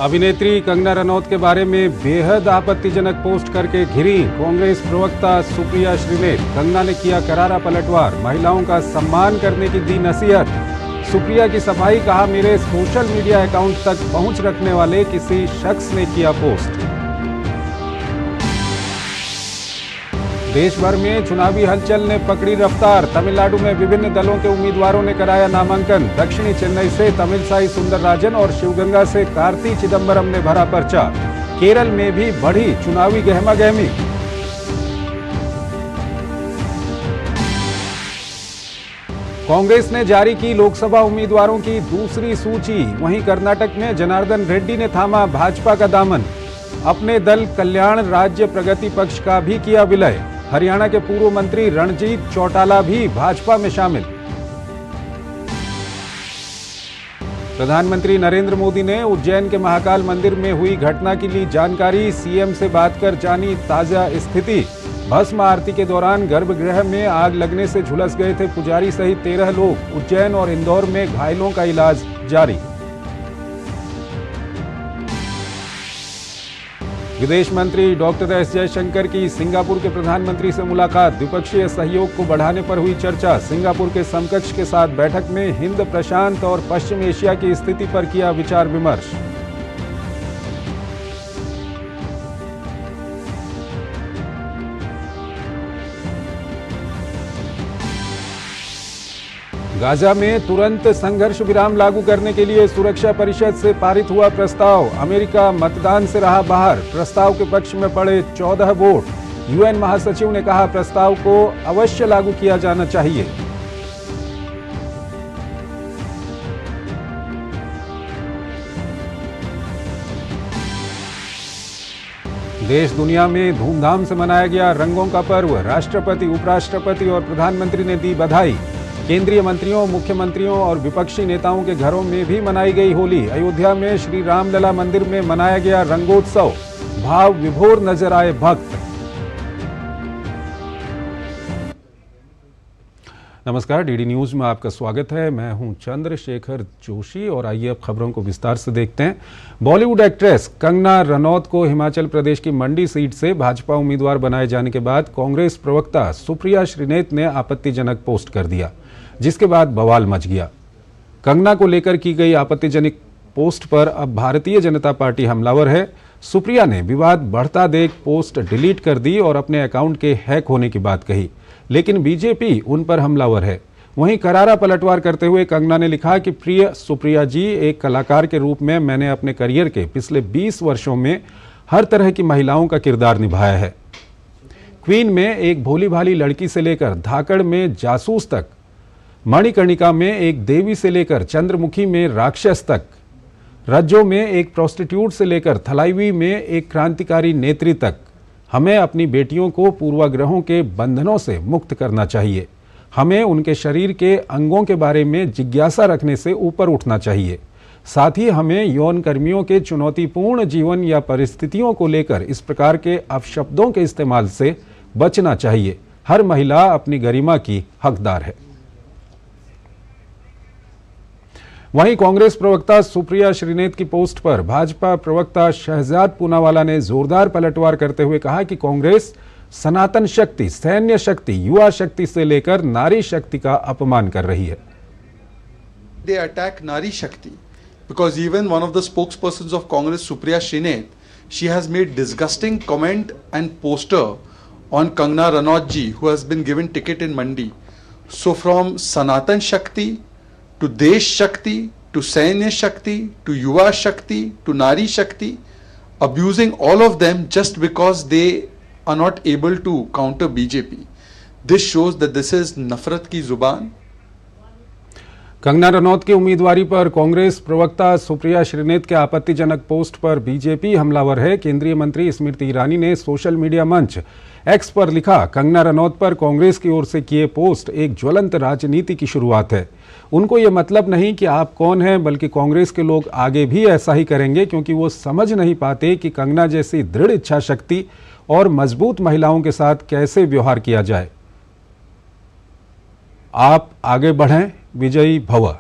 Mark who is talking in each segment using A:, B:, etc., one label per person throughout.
A: अभिनेत्री कंगना रनौत के बारे में बेहद आपत्तिजनक पोस्ट करके घिरी कांग्रेस प्रवक्ता सुप्रिया श्रीनेत। कंगना ने किया करारा पलटवार, महिलाओं का सम्मान करने की दी नसीहत। सुप्रिया की सफाई, कहा मेरे सोशल मीडिया अकाउंट तक पहुंच रखने वाले किसी शख्स ने किया पोस्ट। देश भर में चुनावी हलचल ने पकड़ी रफ्तार। तमिलनाडु में विभिन्न दलों के उम्मीदवारों ने कराया नामांकन। दक्षिणी चेन्नई से तमिलसाई सुंदरराजन और शिवगंगा से कार्ति चिदंबरम ने भरा पर्चा। केरल में भी बढ़ी चुनावी गहमागहमी। कांग्रेस ने जारी की लोकसभा उम्मीदवारों की दूसरी सूची। वहीं कर्नाटक में जनार्दन रेड्डी ने थामा भाजपा का दामन। अपने दल कल्याण राज्य प्रगति पक्ष का भी किया विलय। हरियाणा के पूर्व मंत्री रणजीत चौटाला भी भाजपा में शामिल। प्रधानमंत्री नरेंद्र मोदी ने उज्जैन के महाकाल मंदिर में हुई घटना की ली जानकारी। सीएम से बात कर जानी ताजा स्थिति। भस्म आरती के दौरान गर्भगृह में आग लगने से झुलस गए थे पुजारी सहित 13 लोग। उज्जैन और इंदौर में घायलों का इलाज जारी। विदेश मंत्री डॉक्टर एस जयशंकर की सिंगापुर के प्रधानमंत्री से मुलाकात। द्विपक्षीय सहयोग को बढ़ाने पर हुई चर्चा। सिंगापुर के समकक्ष के साथ बैठक में हिंद प्रशांत और पश्चिम एशिया की स्थिति पर किया विचार विमर्श। गाजा में तुरंत संघर्ष विराम लागू करने के लिए सुरक्षा परिषद से पारित हुआ प्रस्ताव। अमेरिका मतदान से रहा बाहर। प्रस्ताव के पक्ष में पड़े 14 वोट। यूएन महासचिव ने कहा प्रस्ताव को अवश्य लागू किया जाना चाहिए। देश दुनिया में धूमधाम से मनाया गया रंगों का पर्व। राष्ट्रपति, उपराष्ट्रपति और प्रधानमंत्री ने दी बधाई। केंद्रीय मंत्रियों, मुख्यमंत्रियों और विपक्षी नेताओं के घरों में भी मनाई गई होली। अयोध्या में श्री रामलला मंदिर में मनाया गया रंगोत्सव। भाव विभोर नजर आए भक्त। नमस्कार, डीडी न्यूज में आपका स्वागत है। मैं हूं चंद्रशेखर जोशी और आइए अब खबरों को विस्तार से देखते हैं। बॉलीवुड एक्ट्रेस कंगना रनौत को हिमाचल प्रदेश की मंडी सीट से भाजपा उम्मीदवार बनाए जाने के बाद कांग्रेस प्रवक्ता सुप्रिया श्रीनेत ने आपत्तिजनक पोस्ट कर दिया, जिसके बाद बवाल मच गया। कंगना को लेकर की गई आपत्तिजनक पोस्ट पर अब भारतीय जनता पार्टी हमलावर है। सुप्रिया ने विवाद बढ़ता देख पोस्ट डिलीट कर दी और अपने अकाउंट के हैक होने की बात कही, लेकिन बीजेपी उन पर हमलावर है। वहीं करारा पलटवार करते हुए कंगना ने लिखा कि प्रिय सुप्रिया जी, एक कलाकार के रूप में मैंने अपने करियर के पिछले 20 वर्षों में हर तरह की महिलाओं का किरदार निभाया है। क्वीन में एक भोली भाली लड़की से लेकर धाकड़ में जासूस तक, मणिकर्णिका में एक देवी से लेकर चंद्रमुखी में राक्षस तक, रज्जो में एक प्रोस्टिट्यूट से लेकर थलाईवी में एक क्रांतिकारी नेत्री तक, हमें अपनी बेटियों को पूर्वाग्रहों के बंधनों से मुक्त करना चाहिए। हमें उनके शरीर के अंगों के बारे में जिज्ञासा रखने से ऊपर उठना चाहिए। साथ ही हमें यौन कर्मियों के चुनौतीपूर्ण जीवन या परिस्थितियों को लेकर इस प्रकार के अपशब्दों के इस्तेमाल से बचना चाहिए। हर महिला अपनी गरिमा की हकदार है। वहीं कांग्रेस प्रवक्ता सुप्रिया श्रीनेत की पोस्ट पर भाजपा प्रवक्ता शहजाद पूनावाला ने जोरदार पलटवार करते हुए कहा कि कांग्रेस सनातन शक्ति, सैन्य शक्ति, युवा शक्ति से लेकर नारी शक्ति का अपमान कर रही है।
B: They attack Nari Shakti because even one of the spokespersons of Congress, Supriya Shrinet, she has made disgusting comment and poster on Kangana Ranaut ji, who has been given ticket in Mandi. So from Sanatan Shakti to Desh Shakti to Sainya Shakti to Yuva Shakti to Nari Shakti, abusing all of them just because they are not able to counter BJP. This shows that this is nafrat की जुबान।
A: कंगना रनौत की उम्मीदवारी पर कांग्रेस प्रवक्ता सुप्रिया श्रीनेत के आपत्तिजनक post पर BJP हमलावर है। केंद्रीय मंत्री स्मृति ईरानी ने सोशल मीडिया मंच एक्स पर लिखा, कंगना रनौत पर कांग्रेस की ओर से किए पोस्ट एक ज्वलंत राजनीति की शुरुआत है। उनको ये मतलब नहीं कि आप कौन हैं, बल्कि कांग्रेस के लोग आगे भी ऐसा ही करेंगे, क्योंकि वो समझ नहीं पाते कि कंगना जैसी दृढ़ इच्छा शक्ति और मजबूत महिलाओं के साथ कैसे व्यवहार किया जाए। आप आगे बढ़ें, विजयी भव।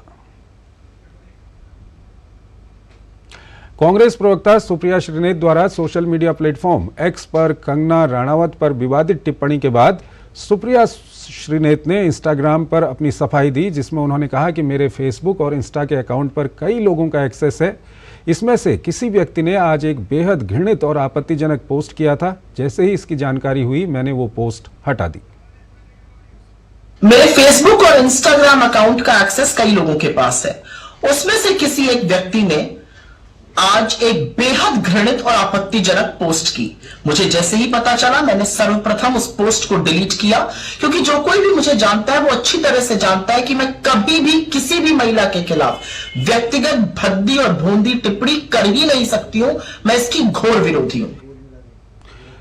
A: कांग्रेस प्रवक्ता सुप्रिया श्रीनेत द्वारा सोशल मीडिया प्लेटफॉर्म एक्स पर कंगना रनावत पर विवादित टिप्पणी के बाद सुप्रिया श्रीनेत ने इंस्टाग्राम पर अपनी सफाई दी, जिसमें उन्होंने कहा कि मेरे फेसबुक और इंस्टा के अकाउंट पर कई लोगों का एक्सेस है। इसमें से किसी व्यक्ति ने आज एक बेहद घृणित और आपत्तिजनक पोस्ट किया था। जैसे ही इसकी जानकारी हुई, मैंने वो पोस्ट हटा दी।
C: मेरे फेसबुक और इंस्टाग्राम अकाउंट का एक्सेस कई लोगों के पास है। उसमें से किसी एक व्यक्ति ने आज एक बेहद घृणित और आपत्तिजनक पोस्ट की। मुझे जैसे ही पता चला, मैंने सर्वप्रथम उस पोस्ट को डिलीट किया, क्योंकि जो कोई भी मुझे जानता है वो अच्छी तरह से जानता है कि मैं कभी भी किसी भी महिला के खिलाफ व्यक्तिगत भद्दी और भोंदी टिप्पणी कर ही नहीं सकती हूं। मैं इसकी घोर विरोधी हूं।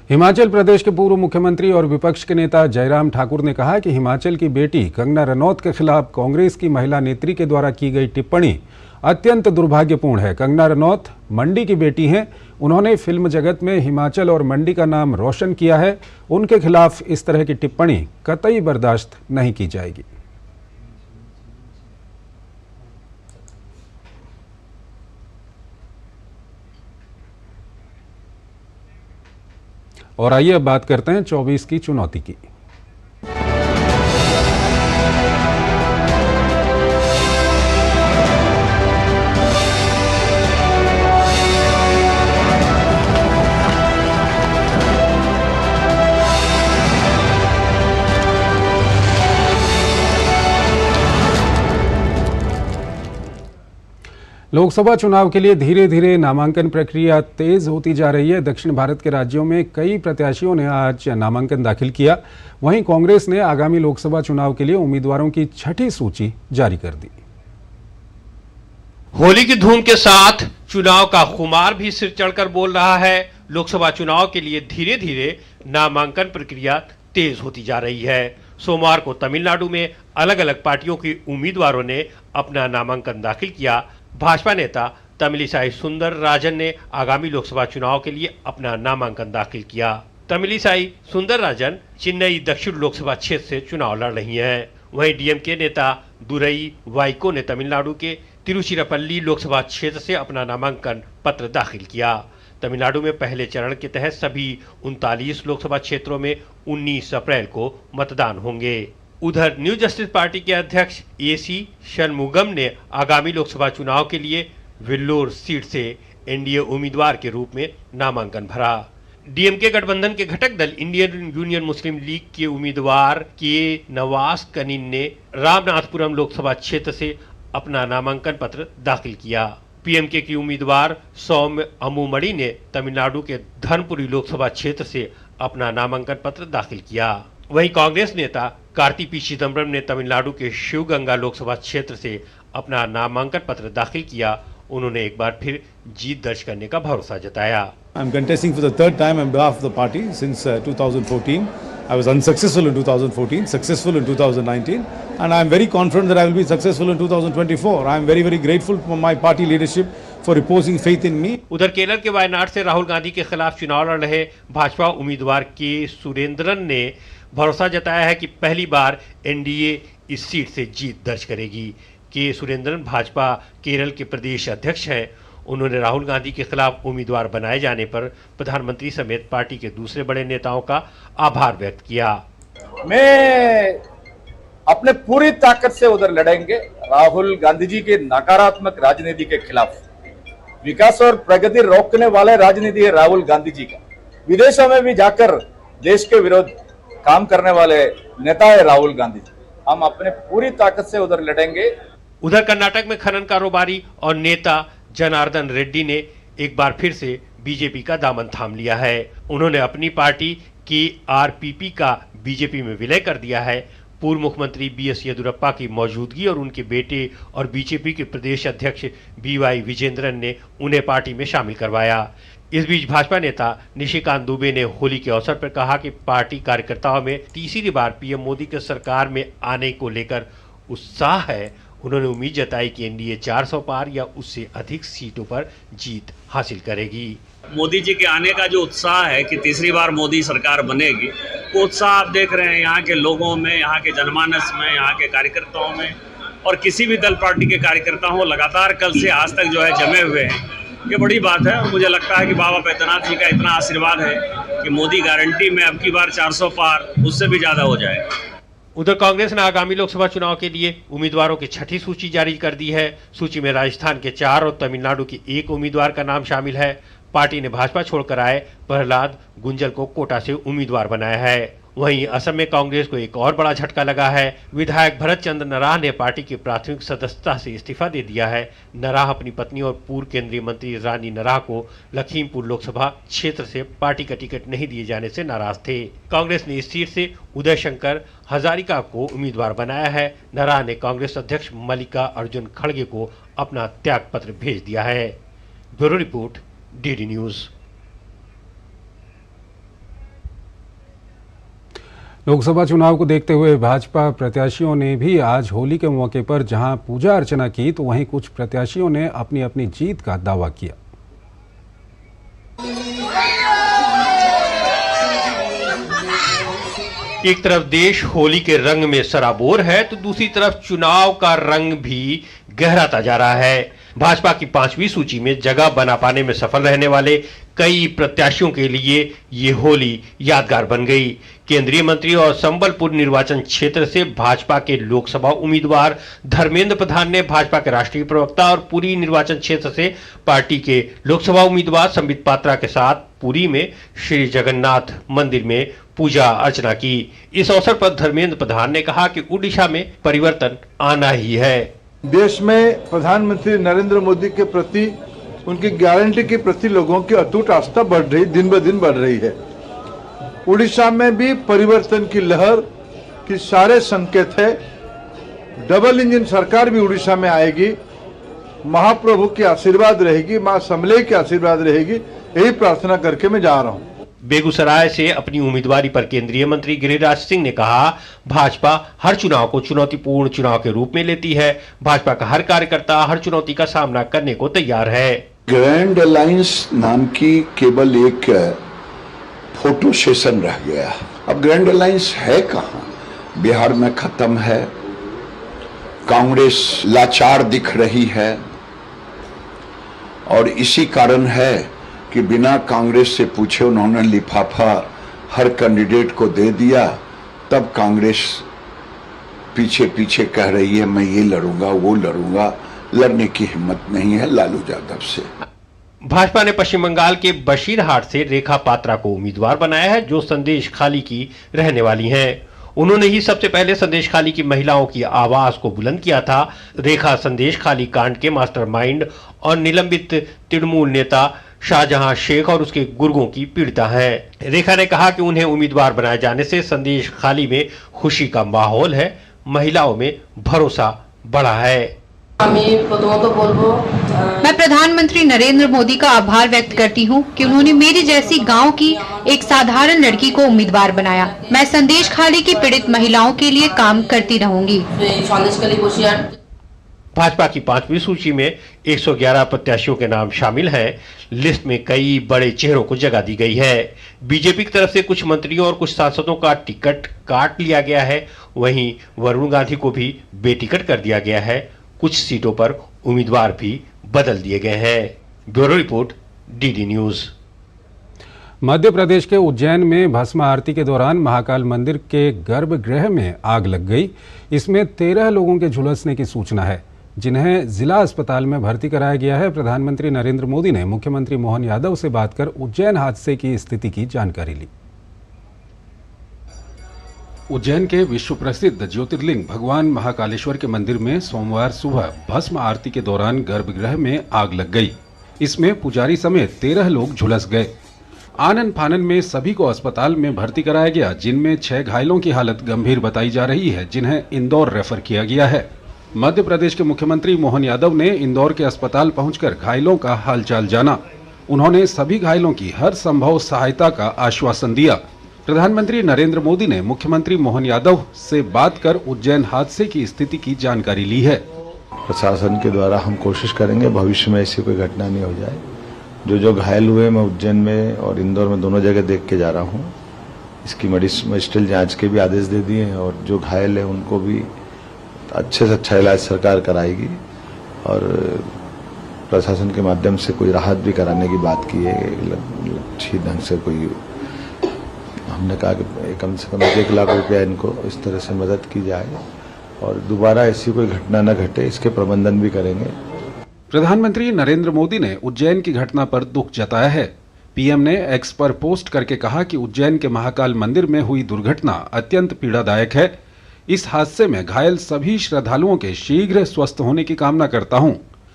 A: हिमाचल प्रदेश के पूर्व मुख्यमंत्री और विपक्ष के नेता जयराम ठाकुर ने कहा कि हिमाचल की बेटी कंगना रनौत के खिलाफ कांग्रेस की महिला नेत्री के द्वारा की गई टिप्पणी अत्यंत दुर्भाग्यपूर्ण है। कंगना रनौत मंडी की बेटी हैं। उन्होंने फिल्म जगत में हिमाचल और मंडी का नाम रोशन किया है। उनके खिलाफ इस तरह की टिप्पणी कतई बर्दाश्त नहीं की जाएगी। और आइए अब बात करते हैं 24 की चुनौती की। लोकसभा चुनाव के लिए धीरे धीरे नामांकन प्रक्रिया तेज होती जा रही है। दक्षिण भारत के राज्यों में कई प्रत्याशियों ने आज नामांकन दाखिल किया। वहीं कांग्रेस ने आगामी लोकसभा चुनाव के लिए उम्मीदवारों की छठी सूची जारी कर दी।
D: होली की धूम के साथ चुनाव का खुमार भी सिर चढ़कर बोल रहा है। लोकसभा चुनाव के लिए धीरे धीरे नामांकन प्रक्रिया तेज होती जा रही है। सोमवार को तमिलनाडु में अलग अलग पार्टियों के उम्मीदवारों ने अपना नामांकन दाखिल किया। भाजपा नेता तमिलिसाई सुंदर राजन ने आगामी लोकसभा चुनाव के लिए अपना नामांकन दाखिल किया। तमिलिसाई सुंदर राजन चेन्नई दक्षिण लोकसभा क्षेत्र से चुनाव लड़ रही हैं। वहीं डीएमके नेता दुरई वाइको ने तमिलनाडु के तिरुचिरापल्ली लोकसभा क्षेत्र से अपना नामांकन पत्र दाखिल किया। तमिलनाडु में पहले चरण के तहत सभी 39 लोकसभा क्षेत्रों में 19 अप्रैल को मतदान होंगे। उधर न्यू जस्टिस पार्टी के अध्यक्ष एसी षणमुगम ने आगामी लोकसभा चुनाव के लिए वेल्लोर सीट से एनडीए उम्मीदवार के रूप में नामांकन भरा। डीएमके गठबंधन के घटक दल इंडियन यूनियन मुस्लिम लीग के उम्मीदवार के नवाज कनीन ने रामनाथपुरम लोकसभा क्षेत्र से अपना नामांकन पत्र दाखिल किया। पीएमके की उम्मीदवार सौम्य अमुमड़ी ने तमिलनाडु के धर्मपुरी लोकसभा क्षेत्र से अपना नामांकन पत्र दाखिल किया। वहीं कांग्रेस नेता कार्ति पी चिदम्बरम ने तमिलनाडु के शिवगंगा लोकसभा क्षेत्र से अपना नामांकन पत्र दाखिल किया। उन्होंने एक बार फिर जीत दर्ज करने का भरोसा जताया।
E: I'm contesting for the third time on behalf of the party since 2014. I was unsuccessful in 2014, successful in 2019, and I am very confident that I will be successful in 2024. I am very grateful for my party leadership for reposing faith in me.
D: उधर केरल के वायनाड से राहुल गांधी के खिलाफ चुनाव लड़ रहे भाजपा उम्मीदवार के सुरेंद्रन ने भरोसा जताया है कि पहली बार एनडीए इस सीट से जीत दर्ज करेगी। के सुरेंद्रन भाजपा केरल के प्रदेश अध्यक्ष हैं। उन्होंने राहुल गांधी के खिलाफ उम्मीदवार बनाए जाने पर प्रधानमंत्री समेत पार्टी के दूसरे बड़े नेताओं का आभार व्यक्त किया।
F: मैं अपने पूरी ताकत से उधर लड़ेंगे राहुल गांधी जी के नकारात्मक राजनीति के खिलाफ। विकास और प्रगति रोकने वाले राजनीति है राहुल गांधी जी का। विदेशों में भी जाकर देश के विरोध काम करने वाले नेता है राहुल गांधी जी। हम अपने पूरी ताकत से उधर लड़ेंगे। उधर
D: कर्नाटक में खनन कारोबारी और नेता जनार्दन रेड्डी ने एक बार फिर से बीजेपी का दामन थाम लिया है। उन्होंने अपनी पार्टी के आरपीपी का बीजेपी में विलय कर दिया है। पूर्व मुख्यमंत्री बीएस येदियुरप्पा की मौजूदगी और उनके बेटे और बीजेपी के प्रदेश अध्यक्ष बीवाई विजेंद्रन ने उन्हें पार्टी में शामिल करवाया। इस बीच भाजपा नेता निशिकांत दुबे ने होली के अवसर पर कहा कि पार्टी कार्यकर्ताओं में तीसरी बार पीएम मोदी के सरकार में आने को लेकर उत्साह है। उन्होंने उम्मीद जताई कि एनडीए 400 पार या उससे अधिक सीटों पर जीत हासिल करेगी।
G: मोदी जी के आने का जो उत्साह है कि तीसरी बार मोदी सरकार बनेगी, वो उत्साह आप देख रहे हैं यहाँ के लोगों में, यहाँ के जनमानस में, यहाँ के कार्यकर्ताओं में। और किसी भी दल पार्टी के कार्यकर्ता हो लगातार कल से आज तक जो है जमे हुए हैं। ये बड़ी बात है। और मुझे लगता है कि बाबा बैद्यनाथ जी का इतना आशीर्वाद है कि मोदी गारंटी में अब की बार 400 पार, उससे भी ज़्यादा हो जाएगा।
D: उधर कांग्रेस ने आगामी लोकसभा चुनाव के लिए उम्मीदवारों की छठी सूची जारी कर दी है। सूची में राजस्थान के 4 और तमिलनाडु के 1 उम्मीदवार का नाम शामिल है। पार्टी ने भाजपा छोड़कर आए प्रहलाद गुंजल को कोटा से उम्मीदवार बनाया है। वहीं असम में कांग्रेस को एक और बड़ा झटका लगा है। विधायक भरत चंद्र नराह ने पार्टी की प्राथमिक सदस्यता से इस्तीफा दे दिया है। नराह अपनी पत्नी और पूर्व केंद्रीय मंत्री रानी नराह को लखीमपुर लोकसभा क्षेत्र से पार्टी का टिकट नहीं दिए जाने से नाराज थे। कांग्रेस ने इस सीट से उदय शंकर हजारिका को उम्मीदवार बनाया है। नराह ने कांग्रेस अध्यक्ष मल्लिका अर्जुन खड़गे को अपना त्याग पत्र भेज दिया है। Bureau report, DD news.
A: Lok Sabha चुनाव को देखते हुए भाजपा प्रत्याशियों ने भी आज होली के मौके पर जहां पूजा अर्चना की, तो वहीं कुछ प्रत्याशियों ने अपनी अपनी जीत का दावा किया।
D: एक तरफ देश होली के रंग में सराबोर है, तो दूसरी तरफ चुनाव का रंग भी गहराता जा रहा है। भाजपा की 5वीं सूची में जगह बना पाने में सफल रहने वाले कई प्रत्याशियों के लिए ये होली यादगार बन गई। केंद्रीय मंत्री और संबलपुर निर्वाचन क्षेत्र से भाजपा के लोकसभा उम्मीदवार धर्मेंद्र प्रधान ने भाजपा के राष्ट्रीय प्रवक्ता और पुरी निर्वाचन क्षेत्र से पार्टी के लोकसभा उम्मीदवार संबित पात्रा के साथ पुरी में श्री जगन्नाथ मंदिर में पूजा अर्चना की। इस अवसर पर धर्मेंद्र प्रधान ने कहा कि उड़ीसा में परिवर्तन आना ही है।
H: देश में प्रधानमंत्री नरेंद्र मोदी के प्रति, उनकी गारंटी के प्रति लोगों की अटूट आस्था बढ़ रही, दिन ब दिन बढ़ रही है। उड़ीसा में भी परिवर्तन की लहर की सारे संकेत है। डबल इंजन सरकार भी उड़ीसा में आएगी। महाप्रभु की आशीर्वाद रहेगी, मां समले की आशीर्वाद रहेगी, यही प्रार्थना करके मैं जा रहा हूं।
D: बेगूसराय से अपनी उम्मीदवारी पर केंद्रीय मंत्री गिरिराज सिंह ने कहा, भाजपा हर चुनाव को चुनौतीपूर्ण चुनाव के रूप में लेती है। भाजपा का हर कार्यकर्ता हर चुनौती का सामना करने को तैयार है।
I: ग्रैंड अलायंस नाम की केवल एक फोटो सेशन रह गया। अब ग्रैंड अलायंस है कहां? बिहार में खत्म है। कांग्रेस लाचार दिख रही है और इसी कारण है कि बिना कांग्रेस से पूछे उन्होंने लिफाफा हर कैंडिडेट को दे दिया। तब कांग्रेस पीछे पीछे कह रही है मैं ये लड़ूंगा वो लड़ूंगा। लड़ने की हिम्मत नहीं है लालू यादव से।
D: भाजपा ने पश्चिम बंगाल के बशीरहाट से रेखा पात्रा को उम्मीदवार बनाया है, जो संदेश खाली की रहने वाली हैं। उन्होंने ही सबसे पहले संदेश खाली की महिलाओं की आवाज को बुलंद किया था। रेखा संदेश खाली कांड के मास्टरमाइंड और निलंबित तृणमूल नेता शाहजहां शेख और उसके गुर्गों की पीड़िता है। रेखा ने कहा कि उन्हें उम्मीदवार बनाए जाने से संदेश खाली में खुशी का माहौल है, महिलाओं में भरोसा बढ़ा है।
J: मैं प्रधानमंत्री नरेंद्र मोदी का आभार व्यक्त करती हूं कि उन्होंने मेरी जैसी गांव की एक साधारण लड़की को उम्मीदवार बनाया। मैं संदेश खाली की पीड़ित महिलाओं के लिए काम करती रहूंगी।
D: भाजपा की 5वीं सूची में 111 प्रत्याशियों के नाम शामिल हैं। लिस्ट में कई बड़े चेहरों को जगह दी गई है। बीजेपी की तरफ से कुछ मंत्रियों और कुछ सांसदों का टिकट काट लिया गया है। वहीं वरुण गांधी को भी बेटिकट कर दिया गया है। कुछ सीटों पर उम्मीदवार भी बदल दिए गए हैं। Bureau report, DD news.
A: Madhya Pradesh के उज्जैन में भस्म आरती के दौरान महाकाल मंदिर के गर्भगृह में आग लग गई। इसमें 13 लोगों के झुलसने की सूचना है, जिन्हें जिला अस्पताल में भर्ती कराया गया है। प्रधानमंत्री नरेंद्र मोदी ने मुख्यमंत्री मोहन यादव से बात कर उज्जैन हादसे की स्थिति की जानकारी ली। उज्जैन के विश्व प्रसिद्ध ज्योतिर्लिंग भगवान महाकालेश्वर के मंदिर में सोमवार सुबह भस्म आरती के दौरान गर्भगृह में आग लग गई। इसमें पुजारी समेत 13 लोग झुलस गए। आनन फानन में सभी को अस्पताल में भर्ती कराया गया, जिनमें 6 घायलों की हालत गंभीर बताई जा रही है, जिन्हें इंदौर रेफर किया गया है। मध्य प्रदेश के मुख्यमंत्री मोहन यादव ने इंदौर के अस्पताल पहुंचकर घायलों का हालचाल जाना। उन्होंने सभी घायलों की हर संभव सहायता का आश्वासन दिया। प्रधानमंत्री नरेंद्र मोदी ने मुख्यमंत्री मोहन यादव से बात कर उज्जैन हादसे की स्थिति की जानकारी ली है।
K: प्रशासन के द्वारा हम कोशिश करेंगे भविष्य में ऐसी कोई घटना नहीं हो जाए। जो घायल हुए मैं उज्जैन में और इंदौर में दोनों जगह देख के जा रहा हूँ। इसकी मेडिकल जांच के भी आदेश दे दिए हैं और जो घायल है उनको भी अच्छे से अच्छा इलाज सरकार कराएगी और प्रशासन के माध्यम से कोई राहत भी कराने की बात की है। अच्छी ढंग से कोई, हमने कहा कि कम से कम 1 लाख रुपया इनको इस तरह से मदद की जाए और दोबारा ऐसी कोई घटना न घटे, इसके प्रबंधन भी करेंगे।
A: प्रधानमंत्री नरेंद्र मोदी ने उज्जैन की घटना पर दुख जताया है। पीएम ने एक्स पर पोस्ट करके कहा कि उज्जैन के महाकाल मंदिर में हुई दुर्घटना अत्यंत पीड़ादायक है। इस हादसे में घायल सभी श्रद्धालुओं के शीघ्र स्वस्थ होने की कामना करता हूं।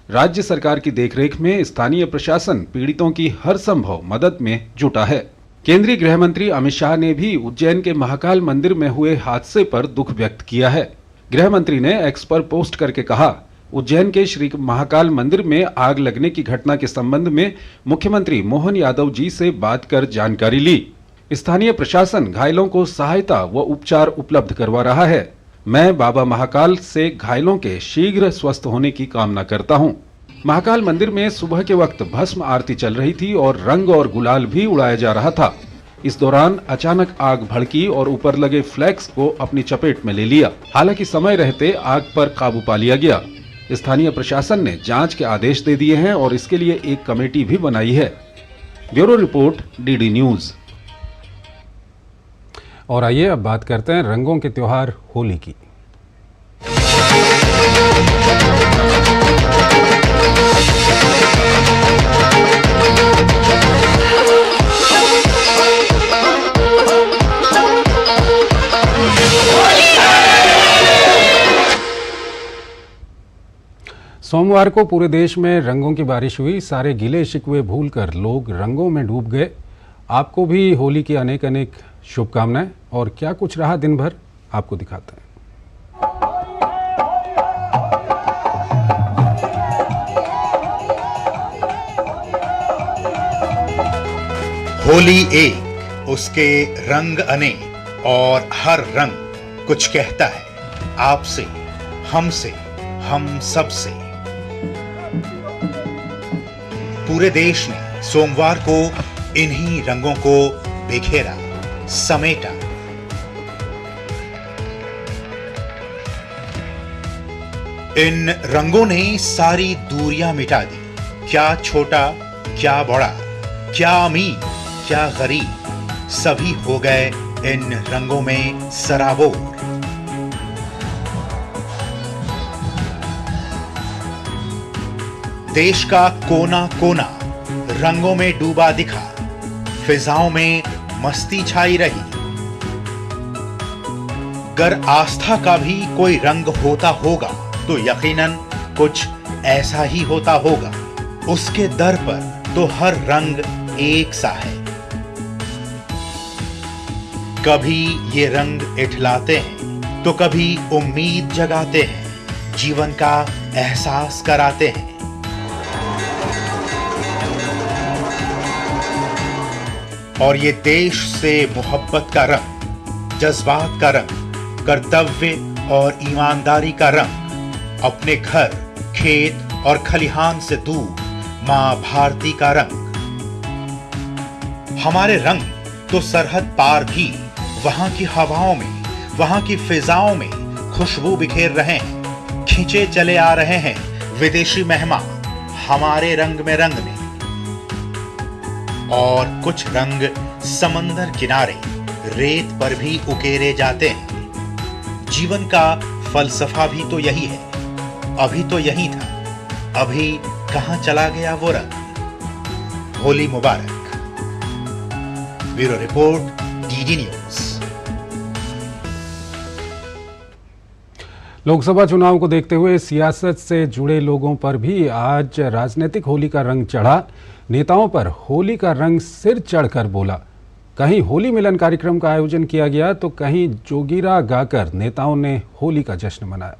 A: राज्य सरकार की देखरेख में स्थानीय प्रशासन पीड़ितों की हर संभव मदद में जुटा है। केंद्रीय गृह मंत्री अमित शाह ने भी उज्जैन के महाकाल मंदिर में हुए हादसे पर दुख व्यक्त किया है। गृह मंत्री ने एक्स पर पोस्ट करके कहा, उज्जैन के श्री महाकाल मंदिर में आग लगने की घटना के संबंध में मुख्यमंत्री मोहन यादव जी से बात कर जानकारी ली। स्थानीय प्रशासन घायलों को सहायता व उपचार उपलब्ध करवा रहा है। मैं बाबा महाकाल से घायलों के शीघ्र स्वस्थ होने की कामना करता हूं। महाकाल मंदिर में सुबह के वक्त भस्म आरती चल रही थी और रंग और गुलाल भी उड़ाया जा रहा था। इस दौरान अचानक आग भड़की और ऊपर लगे फ्लैक्स को अपनी चपेट में ले लिया। हालांकि समय रहते आग पर काबू पा लिया गया। स्थानीय प्रशासन ने जांच के आदेश दे दिए हैं और इसके लिए एक कमेटी भी बनाई है। Bureau report, DD news. और आइए अब बात करते हैं रंगों के त्योहार होली की। सोमवार को पूरे देश में रंगों की बारिश हुई। सारे गिले शिकवे भूलकर लोग रंगों में डूब गए। आपको भी होली की अनेक अनेक शुभकामनाएं। और क्या कुछ रहा दिन भर, आपको दिखाते हैं।
L: होली एक, उसके रंग अनेक और हर रंग कुछ कहता है आपसे, हमसे, हम सबसे। पूरे देश ने सोमवार को इन्हीं रंगों को बिखेरा, समेटा। इन रंगों ने सारी दूरियां मिटा दी। क्या छोटा, क्या बड़ा, क्या अमीर, क्या गरीब, सभी हो गए इन रंगों में सराबोर। देश का कोना कोना रंगों में डूबा दिखा। फिजाओं में मस्ती छाई रही। अगर आस्था का भी कोई रंग होता होगा तो यकीनन कुछ ऐसा ही होता होगा। उसके दर पर तो हर रंग एक सा है। कभी ये रंग इठलाते हैं तो कभी उम्मीद जगाते हैं, जीवन का एहसास कराते हैं। और ये देश से मोहब्बत का रंग, जज्बात का रंग, कर्तव्य और ईमानदारी का रंग, अपने घर, खेत और खलिहान से दूर मां भारती का रंग। हमारे रंग तो सरहद पार भी वहां की हवाओं में, वहां की फिजाओं में खुशबू बिखेर रहे हैं। खींचे चले आ रहे हैं विदेशी मेहमान हमारे रंग में रंगने। और कुछ रंग समंदर किनारे रेत पर भी उकेरे जाते हैं। जीवन का फलसफा भी तो यही है। अभी तो यही था, अभी कहां चला गया वो रंग। होली मुबारक। Bureau report, DD news.
A: Lok Sabha चुनाव को देखते हुए सियासत से जुड़े लोगों पर भी आज राजनीतिक होली का रंग चढ़ा। नेताओं पर होली का रंग सिर चढ़कर बोला। कहीं होली मिलन कार्यक्रम का आयोजन किया गया तो कहीं जोगीरा गाकर नेताओं ने होली का जश्न मनाया।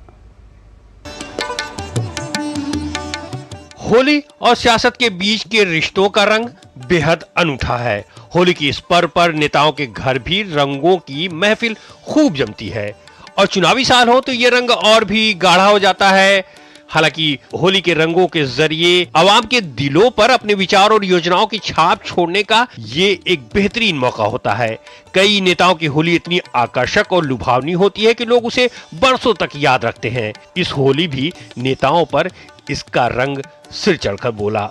D: होली और सियासत के बीच के रिश्तों का रंग बेहद अनूठा है। होली की इस पर्व पर नेताओं के घर भी रंगों की महफिल खूब जमती है और चुनावी साल हो तो ये रंग और भी गाढ़ा हो जाता है। हालांकि होली के रंगों के जरिए आवाम के दिलों पर अपने विचार और योजनाओं की छाप छोड़ने का ये एक बेहतरीन मौका होता है। कई नेताओं की होली इतनी आकर्षक और लुभावनी होती है कि लोग उसे बरसों तक याद रखते हैं। इस होली भी नेताओं पर इसका रंग सिर चढ़कर बोला।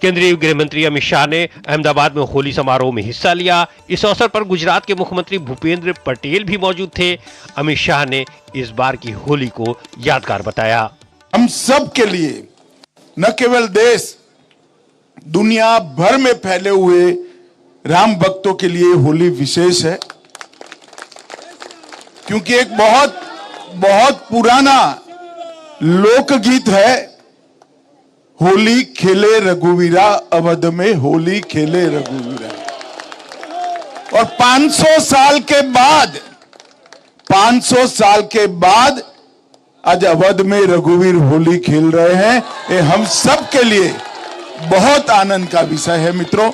D: केंद्रीय गृह मंत्री अमित शाह ने अहमदाबाद में होली समारोह में हिस्सा लिया। इस अवसर पर गुजरात के मुख्यमंत्री भूपेंद्र पटेल भी मौजूद थे। अमित शाह ने इस बार की होली को यादगार बताया।
M: हम सब के लिए, न केवल देश, दुनिया भर में फैले हुए राम भक्तों के लिए होली विशेष है, क्योंकि एक बहुत बहुत पुराना लोकगीत है, होली खेले रघुवीरा अवध में होली खेले रघुवीरा। और 500 साल के बाद आज अवध में रघुवीर होली खेल रहे हैं। ये हम सब के लिए बहुत आनंद का विषय है मित्रों।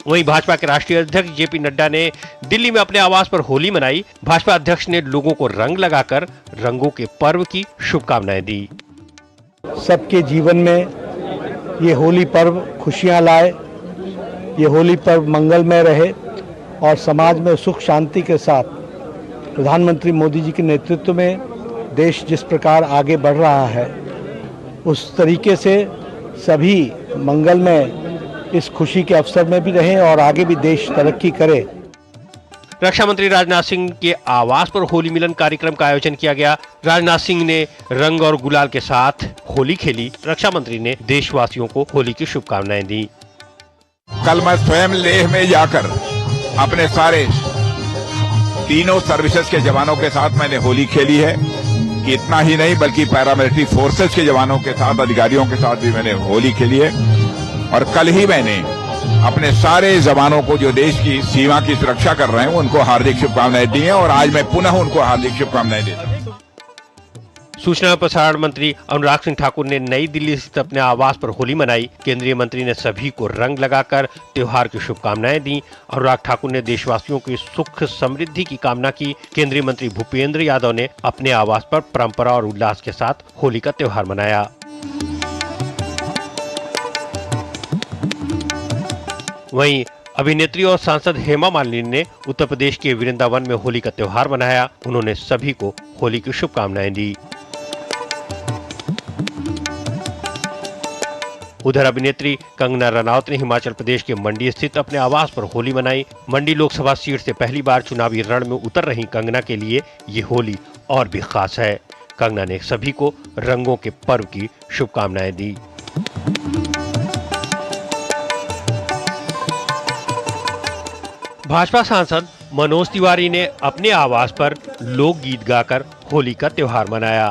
D: वहीं भाजपा के राष्ट्रीय अध्यक्ष जेपी नड्डा ने दिल्ली में अपने आवास पर होली मनाई। भाजपा अध्यक्ष ने लोगों को रंग लगाकर रंगों के पर्व की शुभकामनाएं दी।
N: सबके जीवन में ये होली पर्व खुशियां लाए, ये होली पर्व मंगलमय रहे और समाज में सुख शांति के साथ प्रधानमंत्री मोदी जी के नेतृत्व में देश जिस प्रकार आगे बढ़ रहा है, उस तरीके से सभी मंगलमय इस खुशी के अवसर में भी रहें और आगे भी देश तरक्की करे।
D: रक्षा मंत्री राजनाथ सिंह के आवास पर होली मिलन कार्यक्रम का आयोजन किया गया। राजनाथ सिंह ने रंग और गुलाल के साथ होली खेली। रक्षा मंत्री ने देशवासियों को होली की शुभकामनाएं दी।
O: कल मैं स्वयं लेह में जाकर अपने सारे तीनों सर्विसेज के जवानों के साथ मैंने होली खेली है। इतना ही नहीं बल्कि पैरामिलिट्री फोर्सेज के जवानों के साथ, अधिकारियों के साथ भी मैंने होली खेली है। और कल ही मैंने अपने सारे जवानों को जो देश की सीमा की सुरक्षा कर रहे हैं उनको हार्दिक शुभकामनाएं दी हैं और आज मैं पुनः उनको हार्दिक शुभकामनाएं देता हूं।
D: सूचना और प्रसारण मंत्री अनुराग सिंह ठाकुर ने नई दिल्ली स्थित अपने आवास पर होली मनाई। केंद्रीय मंत्री ने सभी को रंग लगाकर त्योहार की शुभकामनाएं दी। अनुराग ठाकुर ने देशवासियों की सुख समृद्धि की कामना की। केंद्रीय मंत्री भूपेंद्र यादव ने अपने आवास पर परंपरा और उल्लास के साथ होली का त्योहार मनाया। वहीं अभिनेत्री और सांसद हेमा मालिनी ने उत्तर प्रदेश के वृंदावन में होली का त्योहार मनाया। उन्होंने सभी को होली की शुभकामनाएं दी। उधर अभिनेत्री कंगना रनौत ने हिमाचल प्रदेश के मंडी स्थित अपने आवास पर होली मनाई। मंडी लोकसभा सीट से पहली बार चुनावी रण में उतर रही कंगना के लिए ये होली और भी खास है। कंगना ने सभी को रंगों के पर्व की शुभकामनाएं दी। भाजपा सांसद मनोज तिवारी ने अपने आवास पर लोकगीत गाकर होली का त्योहार मनाया।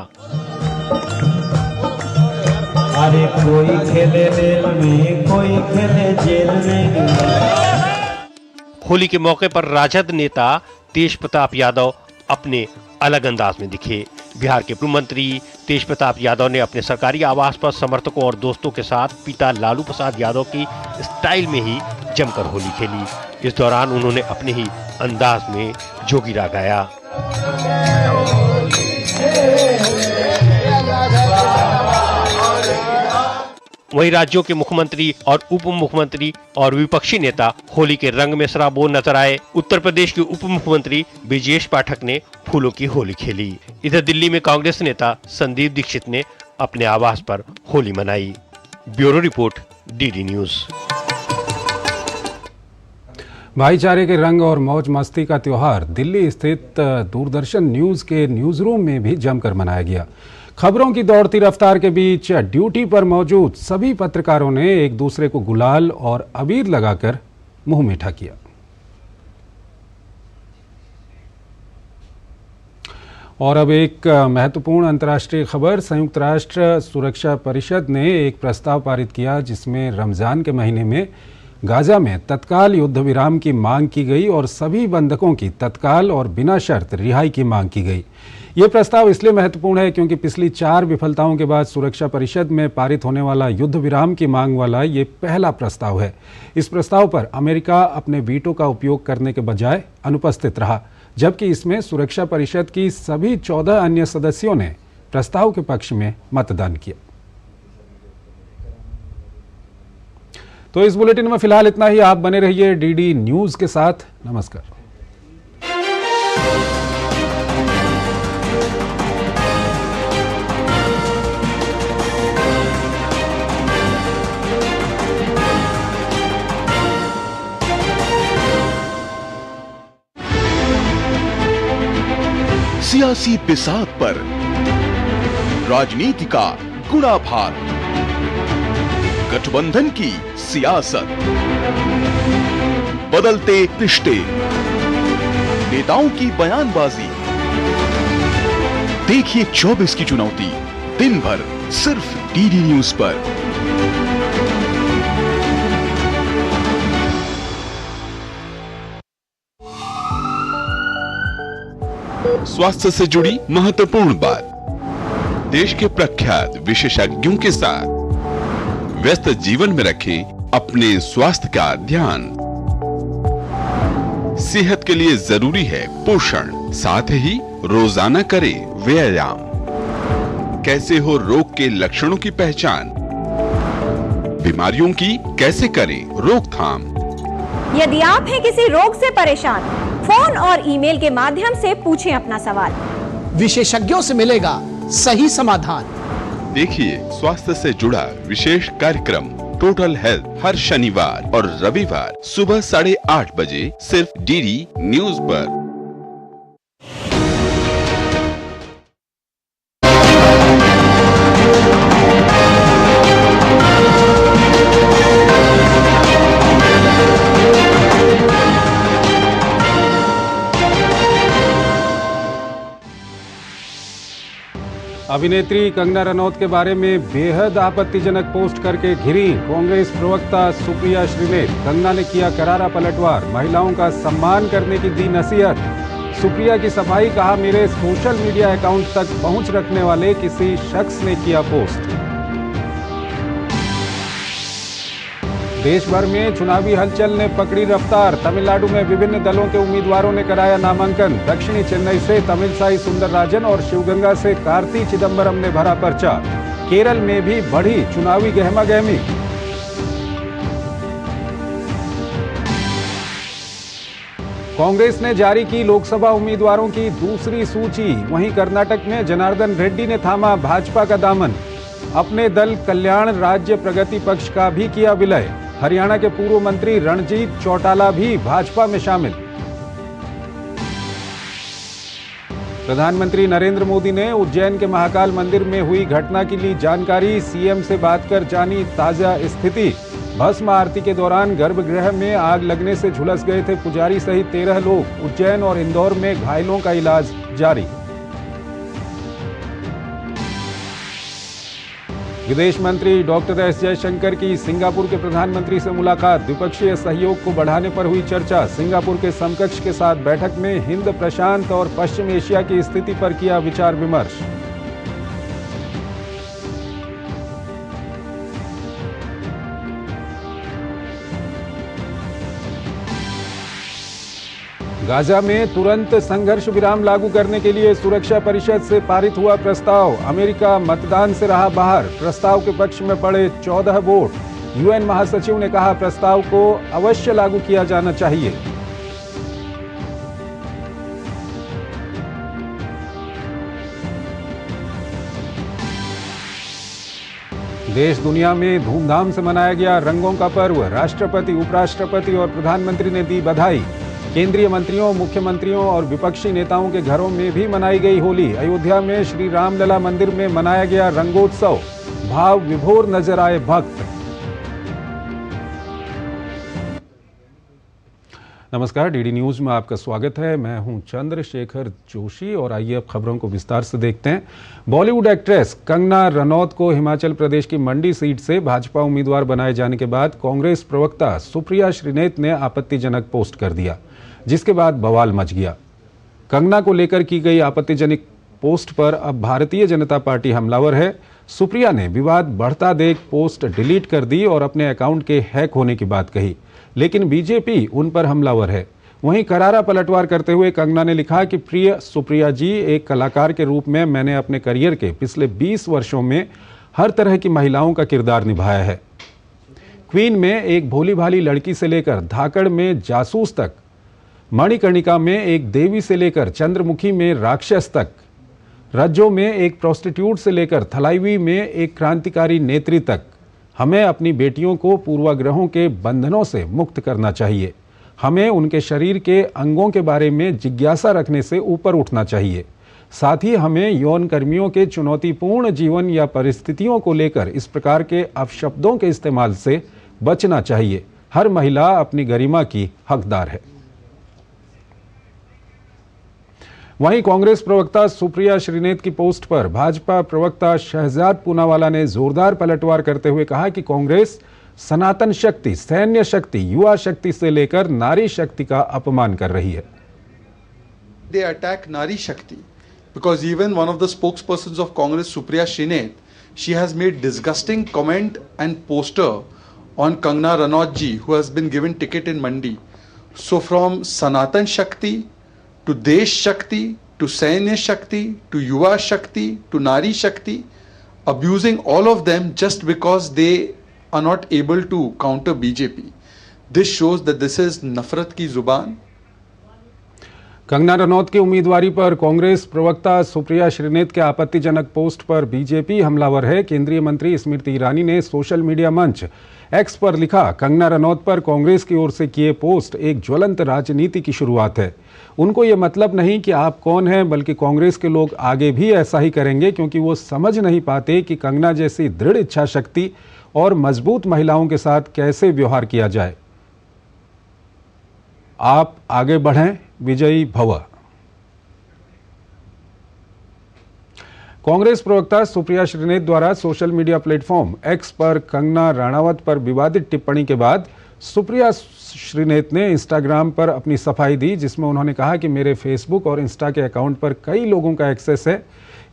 P: अरे कोई खेले रेल में, कोई खेले जेल में।
D: होली के मौके पर राजद नेता तेज प्रताप यादव अपने अलग अंदाज में दिखे। बिहार के पूर्व मंत्री तेज प्रताप यादव ने अपने सरकारी आवास पर समर्थकों और दोस्तों के साथ पिता लालू प्रसाद यादव की स्टाइल में ही जमकर होली खेली। इस दौरान उन्होंने अपने ही अंदाज में जोगीरा गाया। वहीं राज्यों के मुख्यमंत्री और उप मुख्यमंत्री और विपक्षी नेता होली के रंग में सराबोर नजर आए। उत्तर प्रदेश के उप मुख्यमंत्री ब्रिजेश पाठक ने फूलों की होली खेली। इधर दिल्ली में कांग्रेस नेता संदीप दीक्षित ने अपने आवास पर होली मनाई। Bureau report, DD news.
A: भाईचारे के रंग और मौज मस्ती का त्योहार दिल्ली स्थित दूरदर्शन न्यूज के न्यूज रूम में भी जमकर मनाया गया। खबरों की दौड़ती रफ्तार के बीच ड्यूटी पर मौजूद सभी पत्रकारों ने एक दूसरे को गुलाल और अबीर लगाकर मुंह मीठा किया। और अब एक महत्वपूर्ण अंतर्राष्ट्रीय खबर। संयुक्त राष्ट्र सुरक्षा परिषद ने एक प्रस्ताव पारित किया जिसमें रमजान के महीने में गाजा में तत्काल युद्ध विराम की मांग की गई और सभी बंधकों की तत्काल और बिना शर्त रिहाई की मांग की गई। ये प्रस्ताव इसलिए महत्वपूर्ण है क्योंकि पिछली 4 विफलताओं के बाद सुरक्षा परिषद में पारित होने वाला युद्ध विराम की मांग वाला ये पहला प्रस्ताव है। इस प्रस्ताव पर अमेरिका अपने वीटो का उपयोग करने के बजाय अनुपस्थित रहा, जबकि इसमें सुरक्षा परिषद की सभी 14 अन्य सदस्यों ने प्रस्ताव के पक्ष में मतदान किया। तो इस बुलेटिन में फिलहाल इतना ही। आप बने रहिए डीडी न्यूज के साथ। नमस्कार।
Q: सियासी बिसात पर राजनीति का गुणाभार, गठबंधन की सियासत, बदलते रिश्ते, नेताओं की बयानबाजी। देखिए 24 की चुनौती दिन भर सिर्फ डीडी न्यूज पर।
R: स्वास्थ्य से जुड़ी महत्वपूर्ण बात, देश के प्रख्यात विशेषज्ञों के साथ व्यस्त जीवन में रखें अपने स्वास्थ्य का ध्यान। सेहत के लिए जरूरी है पोषण, साथ ही रोजाना करें व्यायाम। कैसे हो रोग के लक्षणों की पहचान, बीमारियों की कैसे करें रोकथाम।
S: यदि आप हैं किसी रोग से परेशान, फोन और ईमेल के माध्यम से पूछें अपना सवाल।
T: विशेषज्ञों से मिलेगा सही समाधान।
R: देखिए स्वास्थ्य से जुड़ा विशेष कार्यक्रम टोटल हेल्थ हर शनिवार और रविवार सुबह 8:30 बजे सिर्फ डीडी न्यूज पर।
A: अभिनेत्री कंगना रनौत के बारे में बेहद आपत्तिजनक पोस्ट करके घिरी कांग्रेस प्रवक्ता सुप्रिया श्रीनेत। कंगना ने किया करारा पलटवार, महिलाओं का सम्मान करने की दी नसीहत। सुप्रिया की सफाई, कहा मेरे सोशल मीडिया अकाउंट तक पहुंच रखने वाले किसी शख्स ने किया पोस्ट। देश भर में चुनावी हलचल ने पकड़ी रफ्तार, तमिलनाडु में विभिन्न दलों के उम्मीदवारों ने कराया नामांकन। दक्षिणी चेन्नई से तमिलसाई सुंदरराजन और शिवगंगा से कार्ति चिदंबरम ने भरा पर्चा। केरल में भी बढ़ी चुनावी गहमागहमी। कांग्रेस ने जारी की लोकसभा उम्मीदवारों की दूसरी सूची। वहीं कर्नाटक में जनार्दन रेड्डी ने थामा भाजपा का दामन। अपने दल कल्याण राज्य प्रगति पक्ष का भी किया विलय। हरियाणा के पूर्व मंत्री रणजीत चौटाला भी भाजपा में शामिल। प्रधानमंत्री नरेंद्र मोदी ने उज्जैन के महाकाल मंदिर में हुई घटना की ली जानकारी। सीएम से बात कर जानी ताजा स्थिति। भस्म आरती के दौरान गर्भगृह में आग लगने से झुलस गए थे पुजारी सहित 13 लोग। उज्जैन और इंदौर में घायलों का इलाज जारी। विदेश मंत्री डॉक्टर एस जयशंकर की सिंगापुर के प्रधानमंत्री से मुलाकात। द्विपक्षीय सहयोग को बढ़ाने पर हुई चर्चा। सिंगापुर के समकक्ष के साथ बैठक में हिंद प्रशांत और पश्चिम एशिया की स्थिति पर किया विचार विमर्श। गाजा में तुरंत संघर्ष विराम लागू करने के लिए सुरक्षा परिषद से पारित हुआ प्रस्ताव। अमेरिका मतदान से रहा बाहर। प्रस्ताव के पक्ष में पड़े 14 वोट। यूएन महासचिव ने कहा प्रस्ताव को अवश्य लागू किया जाना चाहिए। देश दुनिया में धूमधाम से मनाया गया रंगों का पर्व। राष्ट्रपति, उपराष्ट्रपति और प्रधानमंत्री ने दी बधाई। केंद्रीय मंत्रियों, मुख्यमंत्रियों और विपक्षी नेताओं के घरों में भी मनाई गई होली। अयोध्या में श्री रामलला मंदिर में मनाया गया रंगोत्सव। भाव विभोर नजर आए भक्त। नमस्कार, डीडी न्यूज में आपका स्वागत है। मैं हूं चंद्रशेखर जोशी और आइए अब खबरों को विस्तार से देखते हैं। बॉलीवुड एक्ट्रेस कंगना रनौत को हिमाचल प्रदेश की मंडी सीट से भाजपा उम्मीदवार बनाए जाने के बाद कांग्रेस प्रवक्ता सुप्रिया श्रीनेत ने आपत्तिजनक पोस्ट कर दिया, जिसके बाद बवाल मच गया। कंगना को लेकर की गई आपत्तिजनक पोस्ट पर अब भारतीय जनता पार्टी हमलावर है। सुप्रिया ने विवाद बढ़ता देख पोस्ट डिलीट कर दी और अपने अकाउंट के हैक होने की बात कही, लेकिन बीजेपी उन पर हमलावर है। वहीं करारा पलटवार करते हुए कंगना ने लिखा कि प्रिय सुप्रिया जी, एक कलाकार के रूप में मैंने अपने करियर के पिछले 20 वर्षों में हर तरह की महिलाओं का किरदार निभाया है। क्वीन में एक भोली भाली लड़की से लेकर धाकड़ में जासूस तक, मणिकर्णिका में एक देवी से लेकर चंद्रमुखी में राक्षस तक, रज्जो में एक प्रोस्टिट्यूट से लेकर थलाईवी में एक क्रांतिकारी नेत्री तक, हमें अपनी बेटियों को पूर्वाग्रहों के बंधनों से मुक्त करना चाहिए। हमें उनके शरीर के अंगों के बारे में जिज्ञासा रखने से ऊपर उठना चाहिए। साथ ही हमें यौन कर्मियों के चुनौतीपूर्ण जीवन या परिस्थितियों को लेकर इस प्रकार के अपशब्दों के इस्तेमाल से बचना चाहिए। हर महिला अपनी गरिमा की हकदार है। वहीं कांग्रेस प्रवक्ता सुप्रिया श्रीनेत की पोस्ट पर भाजपा प्रवक्ता शहजाद पूनावाला ने जोरदार पलटवार करते हुए कहा कि कांग्रेस सनातन शक्ति, सैन्य शक्ति, युवा शक्ति से लेकर नारी शक्ति का अपमान कर रही है।
B: They attack Nari Shakti because even one of the spokespersons of Congress, Supriya Shrinet, she has made disgusting comment and poster on Kangana Ranaut ji, who has been given ticket in Mandi. So from Sanatan Shakti to Desh Shakti to Sainya Shakti to Yuva Shakti to Nari Shakti, abusing all of them just because they are not able to counter BJP. This shows that this is nafrat ki zuban.
A: Kangana Ranaut की उम्मीदवारी पर कांग्रेस प्रवक्ता सुप्रिया श्रीनेत के आपत्तिजनक post पर BJP हमलावर है। केंद्रीय मंत्री स्मृति ईरानी ने सोशल मीडिया मंच एक्स पर लिखा, कंगना रनौत पर कांग्रेस की ओर से किए पोस्ट एक ज्वलंत राजनीति की शुरुआत है। उनको ये मतलब नहीं कि आप कौन हैं, बल्कि कांग्रेस के लोग आगे भी ऐसा ही करेंगे, क्योंकि वो समझ नहीं पाते कि कंगना जैसी दृढ़ इच्छा शक्ति और मजबूत महिलाओं के साथ कैसे व्यवहार किया जाए। आप आगे बढ़ें, विजयी भव। कांग्रेस प्रवक्ता सुप्रिया श्रीनेत द्वारा सोशल मीडिया प्लेटफॉर्म एक्स पर कंगना रनावत पर विवादित टिप्पणी के बाद सुप्रिया श्रीनेत ने इंस्टाग्राम पर अपनी सफाई दी, जिसमें उन्होंने कहा कि मेरे फेसबुक और इंस्टा के अकाउंट पर कई लोगों का एक्सेस है।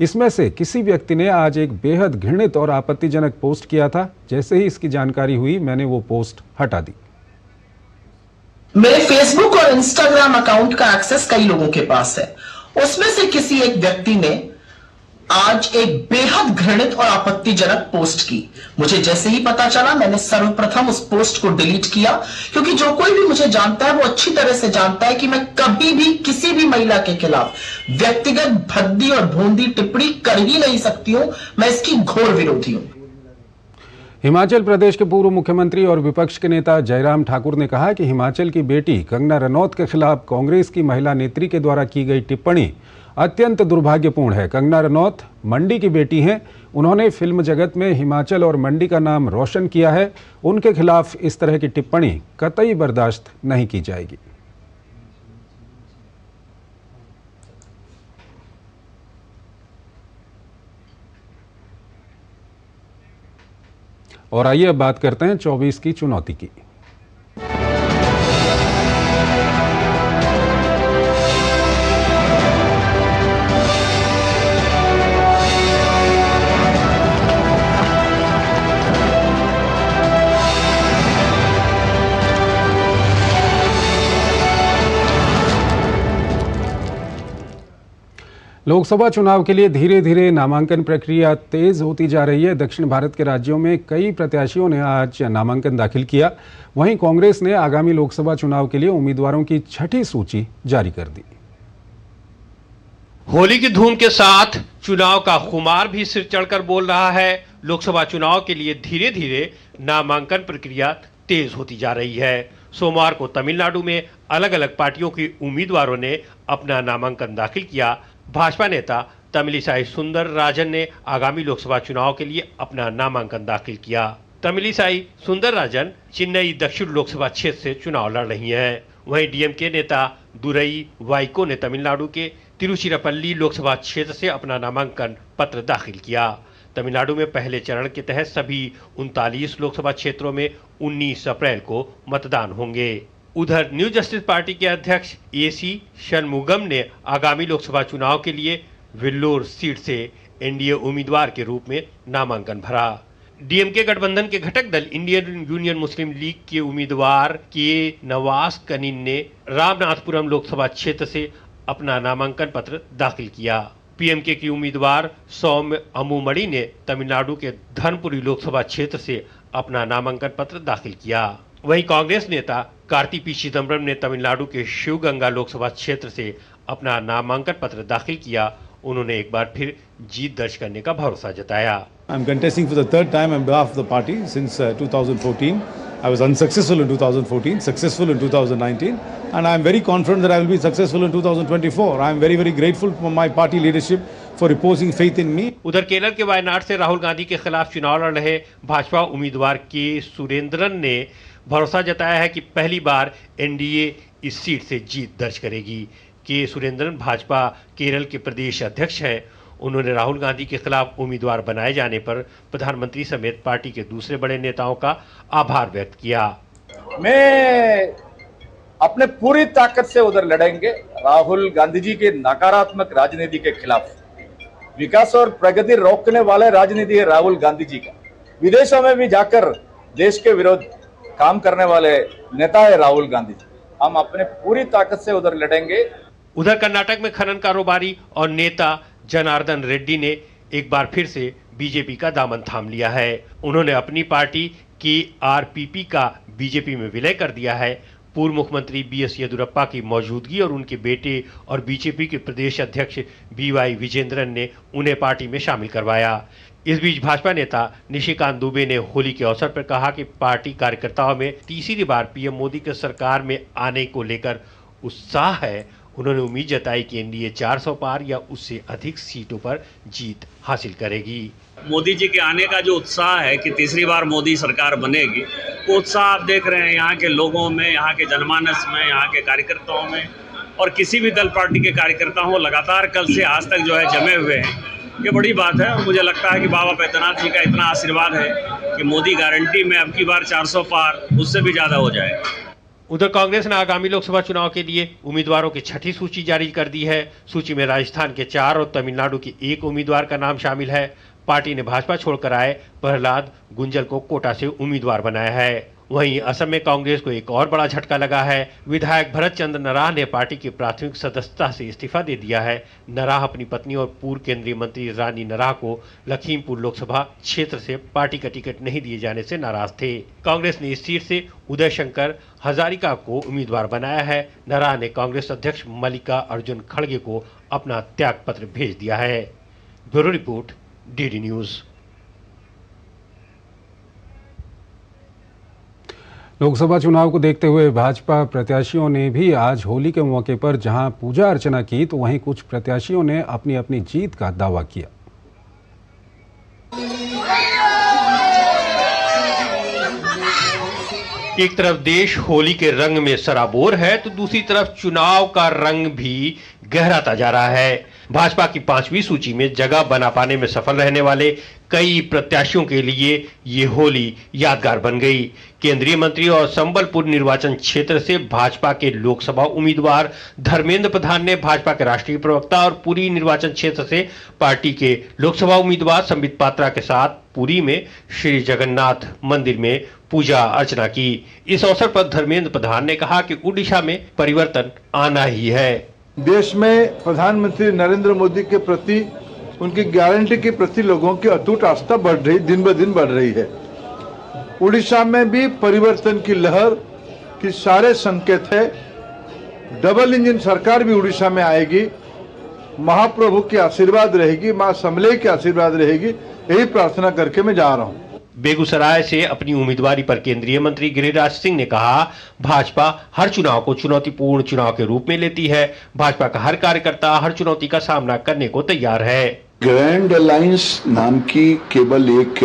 A: इसमें से किसी व्यक्ति ने आज एक बेहद घृणित और आपत्तिजनक पोस्ट किया था। जैसे ही इसकी जानकारी हुई, मैंने वो पोस्ट हटा दी।
C: मेरे फेसबुक और इंस्टाग्राम अकाउंट का एक्सेस कई लोगों के पास है। उसमें से किसी एक व्यक्ति ने आज एक बेहद घृणित और आपत्तिजनक पोस्ट की। मुझे जैसे ही पता चला, मैंने सर्वप्रथम उस पोस्ट को डिलीट किया, क्योंकि जो कोई भी मुझे जानता है वो अच्छी तरह से जानता है कि मैं कभी भी किसी भी महिला के खिलाफ व्यक्तिगत भद्दी और भोंदी टिप्पणी कर ही नहीं सकती हूं। मैं इसकी घोर विरोधी हूं।
A: हिमाचल प्रदेश के पूर्व मुख्यमंत्री और विपक्ष के नेता जयराम ठाकुर ने कहा कि हिमाचल की बेटी कंगना रनौत के खिलाफ कांग्रेस की महिला नेत्री के द्वारा की गई टिप्पणी अत्यंत दुर्भाग्यपूर्ण है। कंगना रनौत मंडी की बेटी हैं। उन्होंने फिल्म जगत में हिमाचल और मंडी का नाम रोशन किया है। उनके खिलाफ इस तरह की टिप्पणी कतई बर्दाश्त नहीं की जाएगी। और आइए अब बात करते हैं 24 की चुनौती की। लोकसभा चुनाव के लिए धीरे धीरे नामांकन प्रक्रिया तेज होती जा रही है। दक्षिण भारत के राज्यों में कई प्रत्याशियों ने आज नामांकन दाखिल किया। वहीं कांग्रेस ने आगामी लोकसभा चुनाव के लिए उम्मीदवारों की छठी सूची जारी कर दी।
D: होली की धूम के साथ चुनाव का खुमार भी सिर चढ़कर बोल रहा है। लोकसभा चुनाव के लिए धीरे धीरे नामांकन प्रक्रिया तेज होती जा रही है। सोमवार को तमिलनाडु में अलग अलग पार्टियों के उम्मीदवारों ने अपना नामांकन दाखिल किया। भाजपा नेता तमिलिसाई सुंदरराजन ने आगामी लोकसभा चुनाव के लिए अपना नामांकन दाखिल किया। तमिलिसाई सुंदरराजन चेन्नई दक्षिण लोकसभा क्षेत्र से चुनाव लड़ रही हैं। वहीं डीएमके नेता दुरई वाइको ने तमिलनाडु के तिरुचिरापल्ली लोकसभा क्षेत्र से अपना नामांकन पत्र दाखिल किया। तमिलनाडु में पहले चरण के तहत सभी 39 लोकसभा क्षेत्रों में 19 अप्रैल को मतदान होंगे। उधर न्यू जस्टिस पार्टी के अध्यक्ष एसी शनमुगम ने आगामी लोकसभा चुनाव के लिए वेल्लोर सीट से एनडीए उम्मीदवार के रूप में नामांकन भरा। डीएमके गठबंधन के घटक दल इंडियन यूनियन मुस्लिम लीग के उम्मीदवार के नवाज कनीन ने रामनाथपुरम लोकसभा क्षेत्र से अपना नामांकन पत्र दाखिल किया। पीएमके की उम्मीदवार सौम्य अमुमड़ी ने तमिलनाडु के धनपुरी लोकसभा क्षेत्र से अपना नामांकन पत्र दाखिल किया। वहीं कांग्रेस नेता कार्ति पी चिदम्बरम ने तमिलनाडु के शिवगंगा लोकसभा क्षेत्र से अपना नामांकन पत्र दाखिल किया। उन्होंने एक बार फिर जीत दर्ज करने का भरोसा जताया।
E: I'm contesting for the third time on behalf of the party since 2014. I was unsuccessful in 2014, successful in 2019, and I am very confident that I will be successful in 2024. I am very, very grateful for my party leadership for reposing faith in me.
D: उधर केरल के वायनाड से राहुल गांधी के खिलाफ चुनाव लड़ रहे भाजपा उम्मीदवार के सुरेंद्रन ने भरोसा जताया है कि पहली बार एनडीए इस सीट से जीत दर्ज करेगी। के सुरेंद्रन भाजपा केरल के प्रदेश अध्यक्ष हैं। उन्होंने राहुल गांधी के खिलाफ उम्मीदवार बनाए जाने पर प्रधानमंत्री समेत पार्टी के दूसरे बड़े नेताओं का आभार व्यक्त किया।
F: मैं अपने पूरी ताकत से उधर लड़ेंगे राहुल गांधी जी के नकारात्मक राजनीति के खिलाफ। विकास और प्रगति रोकने वाले राजनीति है राहुल गांधी जी का। विदेशों में भी जाकर देश के विरोध काम करने वाले नेता है राहुल गांधी जी। हम अपने पूरी ताकत से उधर लड़ेंगे।
D: उधर कर्नाटक में खनन कारोबारी और नेता जनार्दन रेड्डी ने एक बार फिर से बीजेपी का दामन थाम लिया है। उन्होंने अपनी पार्टी की आरपीपी का बीजेपी में विलय कर दिया है। पूर्व मुख्यमंत्री बीएस येदियुरप्पा की मौजूदगी और उनके बेटे और बीजेपी के प्रदेश अध्यक्ष बीवाई विजेंद्रन ने उन्हें पार्टी में शामिल करवाया। इस बीच भाजपा नेता निशिकांत दुबे ने होली के अवसर पर कहा कि पार्टी कार्यकर्ताओं में तीसरी बार पीएम मोदी के सरकार में आने को लेकर उत्साह है। उन्होंने उम्मीद जताई कि एनडीए 400 पार या उससे अधिक सीटों पर जीत हासिल करेगी।
G: मोदी जी के आने का जो उत्साह है कि तीसरी बार मोदी सरकार बनेगी, वो उत्साह आप देख रहे हैं यहाँ के लोगों में, यहाँ के जनमानस में, यहाँ के कार्यकर्ताओं में, और किसी भी दल पार्टी के कार्यकर्ता हो लगातार कल से आज तक जो है जमे हुए हैं। ये बड़ी बात है और मुझे लगता है कि बाबा बैद्यनाथ जी का इतना आशीर्वाद है कि मोदी गारंटी में अब की बार 400 पार उससे भी ज़्यादा हो जाए।
D: उधर कांग्रेस ने आगामी लोकसभा चुनाव के लिए उम्मीदवारों की छठी सूची जारी कर दी है। सूची में राजस्थान के 4 और तमिलनाडु के 1 उम्मीदवार का नाम शामिल है। पार्टी ने भाजपा छोड़कर आए प्रहलाद गुंजल को कोटा से उम्मीदवार बनाया है। वहीं असम में कांग्रेस को एक और बड़ा झटका लगा है। विधायक भरत चंद्र नराह ने पार्टी की प्राथमिक सदस्यता से इस्तीफा दे दिया है। नराह अपनी पत्नी और पूर्व केंद्रीय मंत्री रानी नराह को लखीमपुर लोकसभा क्षेत्र से पार्टी का टिकट नहीं दिए जाने से नाराज थे। कांग्रेस ने इस सीट से उदय शंकर हजारिका को उम्मीदवार बनाया है। नराह ने कांग्रेस अध्यक्ष मल्लिका अर्जुन खड़गे को अपना त्याग पत्र भेज दिया है। Bureau report, DD news.
A: Lok Sabha चुनाव को देखते हुए भाजपा प्रत्याशियों ने भी आज होली के मौके पर जहां पूजा अर्चना की, तो वहीं कुछ प्रत्याशियों ने अपनी अपनी जीत का दावा किया।
D: एक तरफ देश होली के रंग में सराबोर है, तो दूसरी तरफ चुनाव का रंग भी गहराता जा रहा है। भाजपा की 5वीं सूची में जगह बना पाने में सफल रहने वाले कई प्रत्याशियों के लिए ये होली यादगार बन गई। केंद्रीय मंत्री और संबलपुर निर्वाचन क्षेत्र से भाजपा के लोकसभा उम्मीदवार धर्मेंद्र प्रधान ने भाजपा के राष्ट्रीय प्रवक्ता और पुरी निर्वाचन क्षेत्र से पार्टी के लोकसभा उम्मीदवार संबित पात्रा के साथ पुरी में श्री जगन्नाथ मंदिर में पूजा अर्चना की। इस अवसर पर धर्मेंद्र प्रधान ने कहा कि उड़ीसा में परिवर्तन आना ही है।
H: देश में प्रधानमंत्री नरेंद्र मोदी के प्रति, उनकी गारंटी के प्रति लोगों की अटूट आस्था बढ़ रही, दिन ब दिन बढ़ रही है। उड़ीसा में भी परिवर्तन की लहर की सारे संकेत है। डबल इंजन सरकार भी उड़ीसा में आएगी। महाप्रभु के आशीर्वाद रहेगी, मां समले के आशीर्वाद रहेगी, यही प्रार्थना करके मैं जा रहा हूं।
D: बेगूसराय से अपनी उम्मीदवारी पर केंद्रीय मंत्री गिरिराज सिंह ने कहा, भाजपा हर चुनाव को चुनौतीपूर्ण चुनाव के रूप में लेती है। भाजपा का हर कार्यकर्ता हर चुनौती का सामना करने को तैयार है।
I: ग्रैंड अलायंस नाम की केवल एक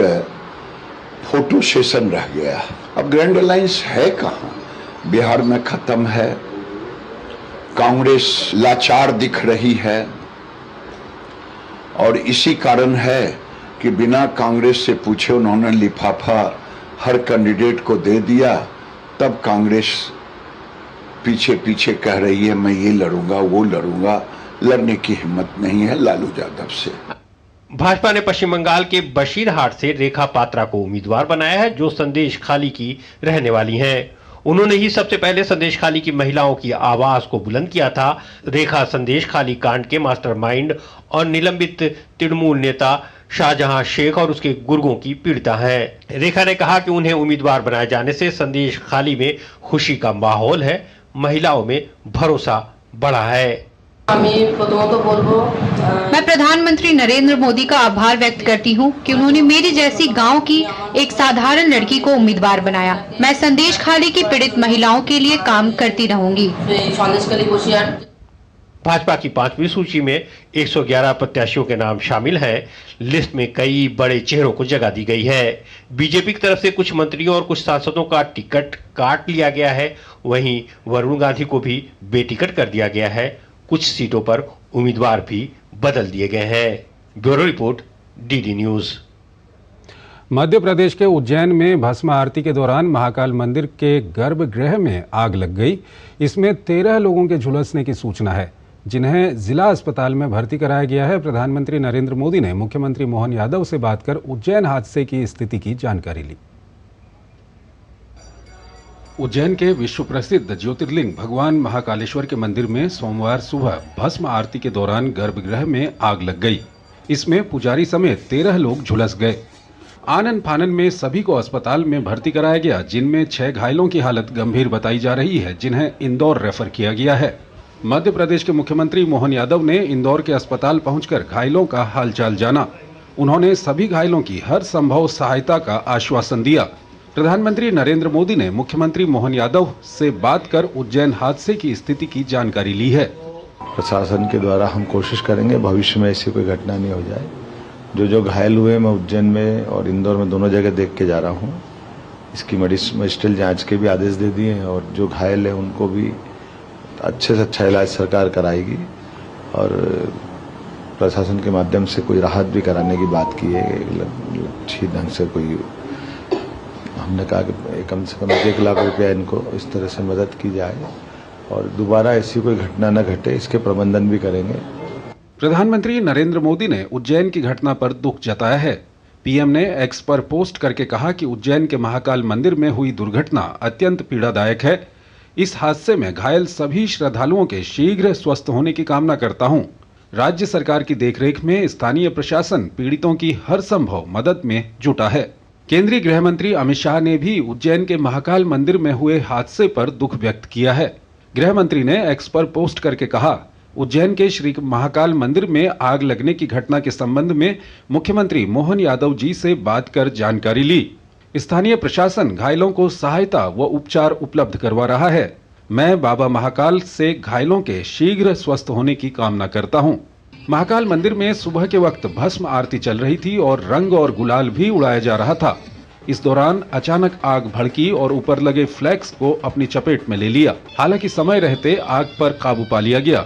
I: फोटो सेशन रह गया। अब ग्रैंड अलायंस है कहां? बिहार में खत्म है। कांग्रेस लाचार दिख रही है और इसी कारण है कि बिना कांग्रेस से पूछे उन्होंने लिफाफा हर कैंडिडेट को दे दिया। तब कांग्रेस पीछे पीछे कह रही है मैं ये लड़ूंगा वो लड़ूंगा। लड़ने की हिम्मत नहीं है लालू यादव से।
D: भाजपा ने पश्चिम बंगाल के बशीरहाट से रेखा पात्रा को उम्मीदवार बनाया है, जो संदेश खाली की रहने वाली हैं। उन्होंने ही सबसे पहले संदेश खाली की महिलाओं की आवाज को बुलंद किया था। रेखा संदेश खाली कांड के मास्टरमाइंड और निलंबित तृणमूल नेता शाहजहां शेख और उसके गुर्गों की पीड़िता हैं। रेखा ने कहा कि उन्हें उम्मीदवार बनाए जाने से संदेश खाली में खुशी का माहौल है, महिलाओं में भरोसा बढ़ा है।
J: मैं प्रधानमंत्री नरेंद्र मोदी का आभार व्यक्त करती हूं कि उन्होंने मेरी जैसी गांव की एक साधारण लड़की को उम्मीदवार बनाया। मैं संदेश खाली की पीड़ित महिलाओं के लिए काम करती रहूंगी।
D: भाजपा की 5वीं सूची में 111 प्रत्याशियों के नाम शामिल हैं। लिस्ट में कई बड़े चेहरों को जगह दी गई है। बीजेपी की तरफ से कुछ मंत्रियों और कुछ सांसदों का टिकट काट लिया गया है। वहीं वरुण गांधी को भी बेटिकट कर दिया गया है। कुछ सीटों पर उम्मीदवार भी बदल दिए गए हैं। Bureau report, DD news.
A: Madhya Pradesh के उज्जैन में भस्म आरती के दौरान महाकाल मंदिर के गर्भगृह में आग लग गई। इसमें 13 लोगों के झुलसने की सूचना है, जिन्हें जिला अस्पताल में भर्ती कराया गया है। प्रधानमंत्री नरेंद्र मोदी ने मुख्यमंत्री मोहन यादव से बात कर उज्जैन हादसे की स्थिति की जानकारी ली। उज्जैन के विश्व प्रसिद्ध ज्योतिर्लिंग भगवान महाकालेश्वर के मंदिर में सोमवार सुबह भस्म आरती के दौरान गर्भगृह में आग लग गई। इसमें पुजारी समेत 13 लोग झुलस गए। आनन फानन में सभी को अस्पताल में भर्ती कराया गया, जिनमें 6 घायलों की हालत गंभीर बताई जा रही है, जिन्हें इंदौर रेफर किया गया है। मध्य प्रदेश के मुख्यमंत्री मोहन यादव ने इंदौर के अस्पताल पहुंचकर घायलों का हालचाल जाना। उन्होंने सभी घायलों की हर संभव सहायता का आश्वासन दिया। प्रधानमंत्री नरेंद्र मोदी ने मुख्यमंत्री मोहन यादव से बात कर उज्जैन हादसे की स्थिति की जानकारी ली है।
K: प्रशासन के द्वारा हम कोशिश करेंगे भविष्य में ऐसी कोई घटना नहीं हो जाए। जो घायल हुए मैं उज्जैन में और इंदौर में दोनों जगह देख के जा रहा हूँ। इसकी मजिस्ट्रियल जांच के भी आदेश दे दिए हैं और जो घायल है उनको भी अच्छे से अच्छा इलाज सरकार कराएगी और प्रशासन के माध्यम से कोई राहत भी कराने की बात की है। अच्छी ढंग से कोई हमने कहा कि कम से कम 1 लाख रुपया इनको इस तरह से मदद की जाए और दोबारा ऐसी कोई घटना न घटे, इसके प्रबंधन भी करेंगे।
A: प्रधानमंत्री नरेंद्र मोदी ने उज्जैन की घटना पर दुख जताया है। पीएम ने एक्स पर पोस्ट करके कहा कि उज्जैन के महाकाल मंदिर में हुई दुर्घटना अत्यंत पीड़ादायक है। इस हादसे में घायल सभी श्रद्धालुओं के शीघ्र स्वस्थ होने की कामना करता हूं। राज्य सरकार की देखरेख में स्थानीय प्रशासन पीड़ितों की हर संभव मदद में जुटा है। केंद्रीय गृह मंत्री अमित शाह ने भी उज्जैन के महाकाल मंदिर में हुए हादसे पर दुख व्यक्त किया है। गृह मंत्री ने एक्स पर पोस्ट करके कहा, उज्जैन के श्री महाकाल मंदिर में आग लगने की घटना के संबंध में मुख्यमंत्री मोहन यादव जी से बात कर जानकारी ली। स्थानीय प्रशासन घायलों को सहायता व उपचार उपलब्ध करवा रहा है। मैं बाबा महाकाल से घायलों के शीघ्र स्वस्थ होने की कामना करता हूं। महाकाल मंदिर में सुबह के वक्त भस्म आरती चल रही थी और रंग और गुलाल भी उड़ाया जा रहा था। इस दौरान अचानक आग भड़की और ऊपर लगे फ्लैक्स को अपनी चपेट में ले लिया। हालांकि समय रहते आग पर काबू पा लिया गया।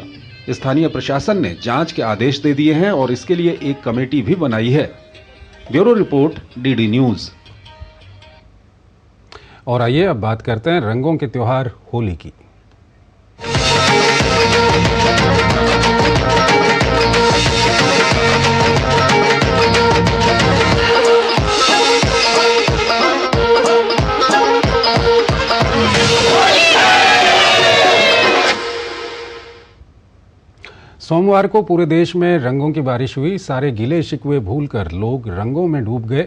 A: स्थानीय प्रशासन ने जांच के आदेश दे दिए हैं और इसके लिए एक कमेटी भी बनाई है। Bureau report, DD news. और आइए अब बात करते हैं रंगों के त्योहार होली की। सोमवार को पूरे देश में रंगों की बारिश हुई। सारे गिले शिकवे भूलकर लोग रंगों में डूब गए।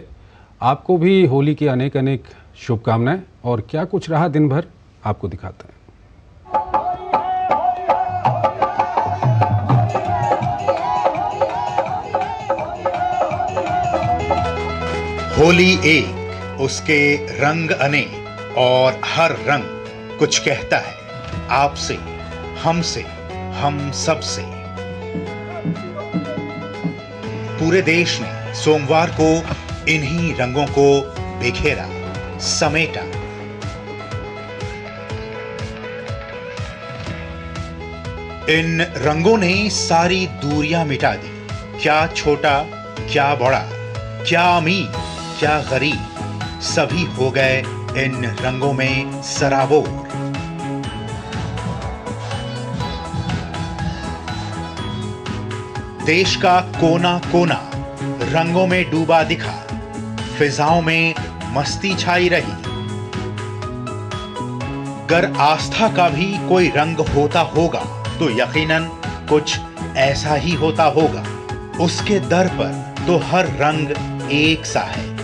A: आपको भी होली की अनेक अनेक शुभकामनाएं। और क्या कुछ रहा दिन भर, आपको दिखाते हैं।
L: होली एक, उसके रंग अनेक और हर रंग कुछ कहता है आपसे, हमसे, हम सबसे। पूरे देश ने सोमवार को इन्हीं रंगों को बिखेरा, समेटा। इन रंगों ने सारी दूरियां मिटा दी। क्या छोटा, क्या बड़ा, क्या अमीर, क्या गरीब, सभी हो गए इन रंगों में सराबोर। देश का कोना कोना रंगों में डूबा दिखा, फिजाओं में मस्ती छाई रही। अगर आस्था का भी कोई रंग होता होगा तो यकीनन कुछ ऐसा ही होता होगा। उसके दर पर तो हर रंग एक सा है।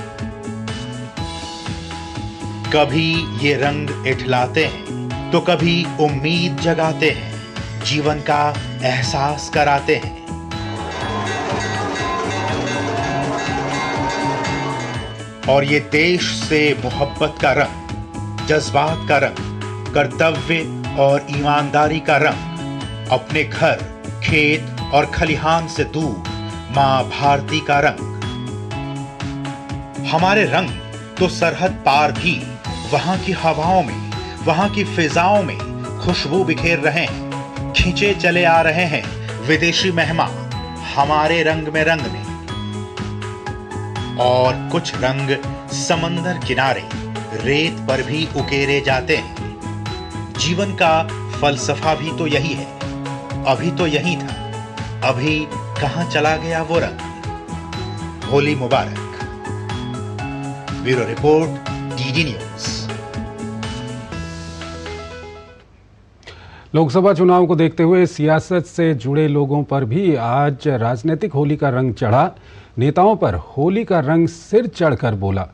L: कभी ये रंग इठलाते हैं तो कभी उम्मीद जगाते हैं, जीवन का एहसास कराते हैं। और ये देश से मोहब्बत का रंग, जज्बात का रंग, कर्तव्य और ईमानदारी का रंग, अपने घर, खेत और खलिहान से दूर मां भारती का रंग। हमारे रंग तो सरहद पार भी वहां की हवाओं में, वहां की फिजाओं में खुशबू बिखेर रहे हैं। खींचे चले आ रहे हैं विदेशी मेहमान हमारे रंग में रंगने। और कुछ रंग समंदर किनारे रेत पर भी उकेरे जाते हैं। जीवन का फलसफा भी तो यही है। अभी तो यही था, अभी कहां चला गया वो रंग। होली मुबारक। Bureau report, DD news.
A: Lok Sabha चुनाव को देखते हुए सियासत से जुड़े लोगों पर भी आज राजनीतिक होली का रंग चढ़ा। नेताओं पर होली का रंग सिर चढ़कर बोला।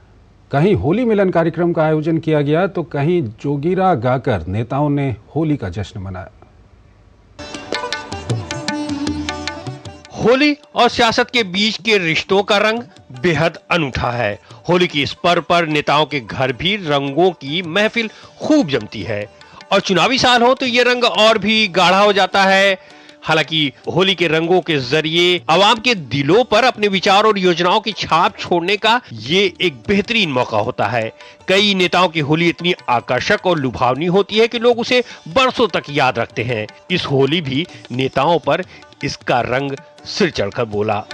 A: कहीं होली मिलन कार्यक्रम का आयोजन किया गया तो कहीं जोगीरा गाकर नेताओं ने होली का जश्न मनाया।
D: होली और सियासत के बीच के रिश्तों का रंग बेहद अनूठा है। होली की इस पर्व पर नेताओं के घर भी रंगों की महफिल खूब जमती है और चुनावी साल हो तो ये रंग और भी गाढ़ा हो जाता है। हालांकि होली के रंगों के जरिए आवाम के दिलों पर अपने विचार और योजनाओं की छाप छोड़ने का ये एक बेहतरीन मौका होता है। कई नेताओं की होली इतनी आकर्षक और लुभावनी होती है कि लोग उसे बरसों तक याद रखते हैं। इस होली भी नेताओं पर इसका रंग सिर चढ़कर बोला।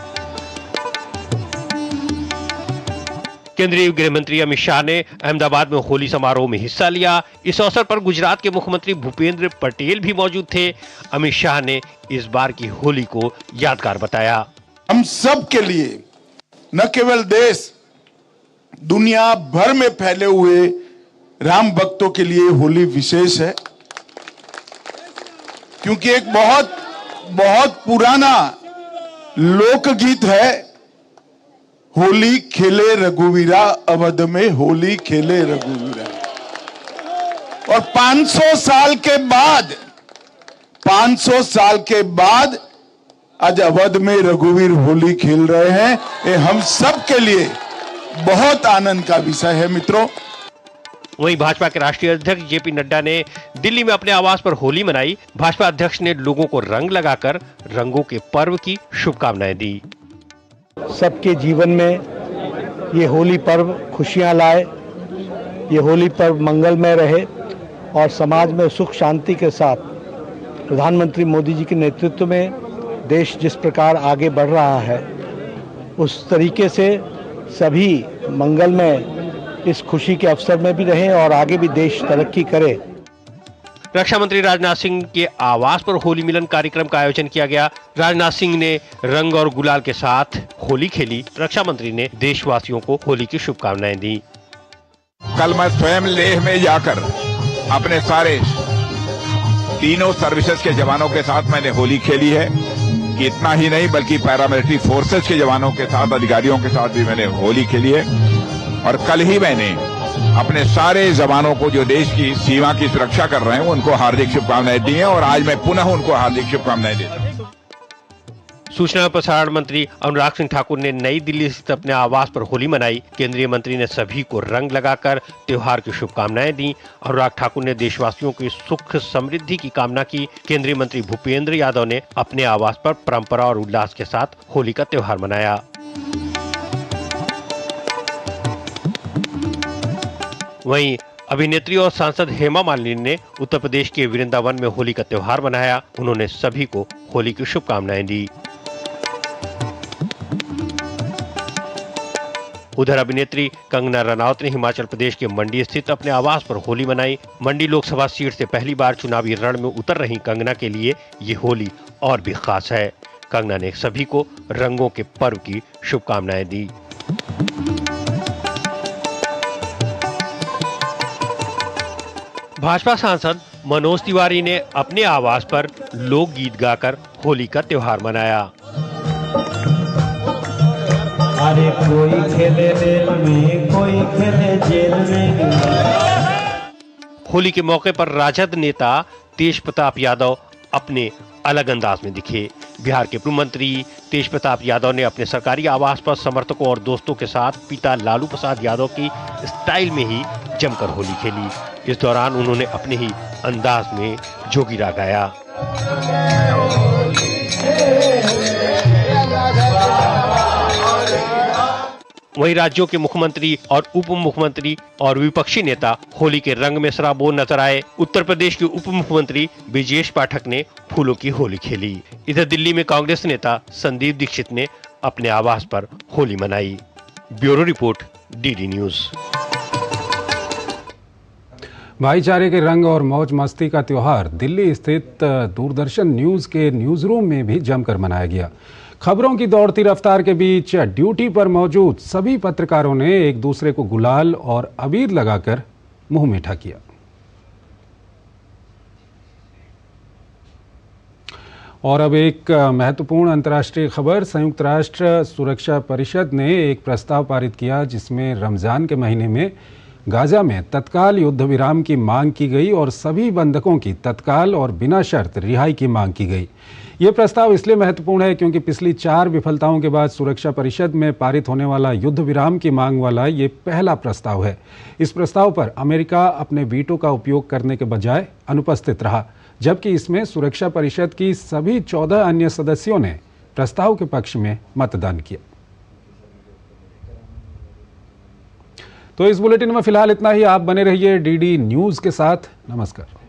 D: केंद्रीय गृह मंत्री अमित शाह ने अहमदाबाद में होली समारोह में हिस्सा लिया। इस अवसर पर गुजरात के मुख्यमंत्री भूपेंद्र पटेल भी मौजूद थे। अमित शाह ने इस बार की होली को यादगार बताया।
M: हम सब के लिए, न केवल देश, दुनिया भर में फैले हुए राम भक्तों के लिए होली विशेष है, क्योंकि एक बहुत बहुत पुराना लोकगीत है, होली खेले रघुवीरा अवध में, होली खेले रघुवीरा। और 500 साल के बाद आज अवध में रघुवीर होली खेल रहे हैं। ये हम सब के लिए बहुत आनंद का विषय है मित्रों।
D: वहीं भाजपा के राष्ट्रीय अध्यक्ष जेपी नड्डा ने दिल्ली में अपने आवास पर होली मनाई। भाजपा अध्यक्ष ने लोगों को रंग लगाकर रंगों के पर्व की शुभकामनाएं दी।
N: सबके जीवन में ये होली पर्व खुशियां लाए, ये होली पर्व मंगलमय रहे और समाज में सुख शांति के साथ प्रधानमंत्री मोदी जी के नेतृत्व में देश जिस प्रकार आगे बढ़ रहा है उस तरीके से सभी मंगलमय इस खुशी के अवसर में भी रहें और आगे भी देश तरक्की करे।
D: रक्षा मंत्री राजनाथ सिंह के आवास पर होली मिलन कार्यक्रम का आयोजन किया गया। राजनाथ सिंह ने रंग और गुलाल के साथ होली खेली। रक्षा मंत्री ने देशवासियों को होली की शुभकामनाएं दी।
O: कल मैं स्वयं लेह में जाकर अपने सारे तीनों सर्विसेज के जवानों के साथ मैंने होली खेली है। कि इतना ही नहीं बल्कि पैरामिलिट्री फोर्सेज के जवानों के साथ, अधिकारियों के साथ भी मैंने होली खेली है। और कल ही मैंने अपने सारे जवानों को जो देश की सीमा की सुरक्षा कर रहे हैं उनको हार्दिक शुभकामनाएं दी हैं और आज मैं पुनः उनको हार्दिक शुभकामनाएं देता हूं।
D: सूचना और प्रसारण मंत्री अनुराग सिंह ठाकुर ने नई दिल्ली स्थित अपने आवास पर होली मनाई। केंद्रीय मंत्री ने सभी को रंग लगाकर त्योहार की शुभकामनाएं दी। अनुराग ठाकुर ने देशवासियों की सुख समृद्धि की कामना की। केंद्रीय मंत्री भूपेंद्र यादव ने अपने आवास पर परंपरा और उल्लास के साथ होली का त्योहार मनाया। वहीं अभिनेत्री और सांसद हेमा मालिनी ने उत्तर प्रदेश के वृंदावन में होली का त्योहार मनाया। उन्होंने सभी को होली की शुभकामनाएं दी। उधर अभिनेत्री कंगना रनौत ने हिमाचल प्रदेश के मंडी स्थित अपने आवास पर होली मनाई। मंडी लोकसभा सीट से पहली बार चुनावी रण में उतर रही कंगना के लिए ये होली और भी खास है। कंगना ने सभी को रंगों के पर्व की शुभकामनाएं दी। भाजपा सांसद मनोज तिवारी ने अपने आवास पर लोकगीत गाकर होली का त्योहार मनाया।
P: अरे कोई खेले रेल में, कोई खेले जेल में।
D: होली के मौके पर राजद नेता तेज प्रताप यादव अपने अलग अंदाज में दिखे। बिहार के पूर्व मंत्री तेज प्रताप यादव ने अपने सरकारी आवास पर समर्थकों और दोस्तों के साथ पिता लालू प्रसाद यादव की स्टाइल में ही जमकर होली खेली। इस दौरान उन्होंने अपने ही अंदाज में जोगीरा गाया। वहीं राज्यों के मुख्यमंत्री और उप मुख्यमंत्री और विपक्षी नेता होली के रंग में सराबोर नजर आए। उत्तर प्रदेश के उप मुख्यमंत्री ब्रिजेश पाठक ने फूलों की होली खेली। इधर दिल्ली में कांग्रेस नेता संदीप दीक्षित ने अपने आवास पर होली मनाई। Bureau report, DD news.
A: भाईचारे के रंग और मौज मस्ती का त्योहार दिल्ली स्थित दूरदर्शन न्यूज के न्यूज रूम में भी जमकर मनाया गया। खबरों की दौड़ती रफ्तार के बीच ड्यूटी पर मौजूद सभी पत्रकारों ने एक दूसरे को गुलाल और अबीर लगाकर मुंह मीठा किया। और अब एक महत्वपूर्ण अंतर्राष्ट्रीय खबर। संयुक्त राष्ट्र सुरक्षा परिषद ने एक प्रस्ताव पारित किया जिसमें रमजान के महीने में गाजा में तत्काल युद्ध विराम की मांग की गई और सभी बंधकों की तत्काल और बिना शर्त रिहाई की मांग की गई। ये प्रस्ताव इसलिए महत्वपूर्ण है क्योंकि पिछली 4 विफलताओं के बाद सुरक्षा परिषद में पारित होने वाला युद्ध विराम की मांग वाला ये पहला प्रस्ताव है। इस प्रस्ताव पर अमेरिका अपने वीटो का उपयोग करने के बजाय अनुपस्थित रहा, जबकि इसमें सुरक्षा परिषद की सभी 14 अन्य सदस्यों ने प्रस्ताव के पक्ष में मतदान किया। तो इस बुलेटिन में फिलहाल इतना ही। आप बने रहिए डीडी न्यूज के साथ। नमस्कार।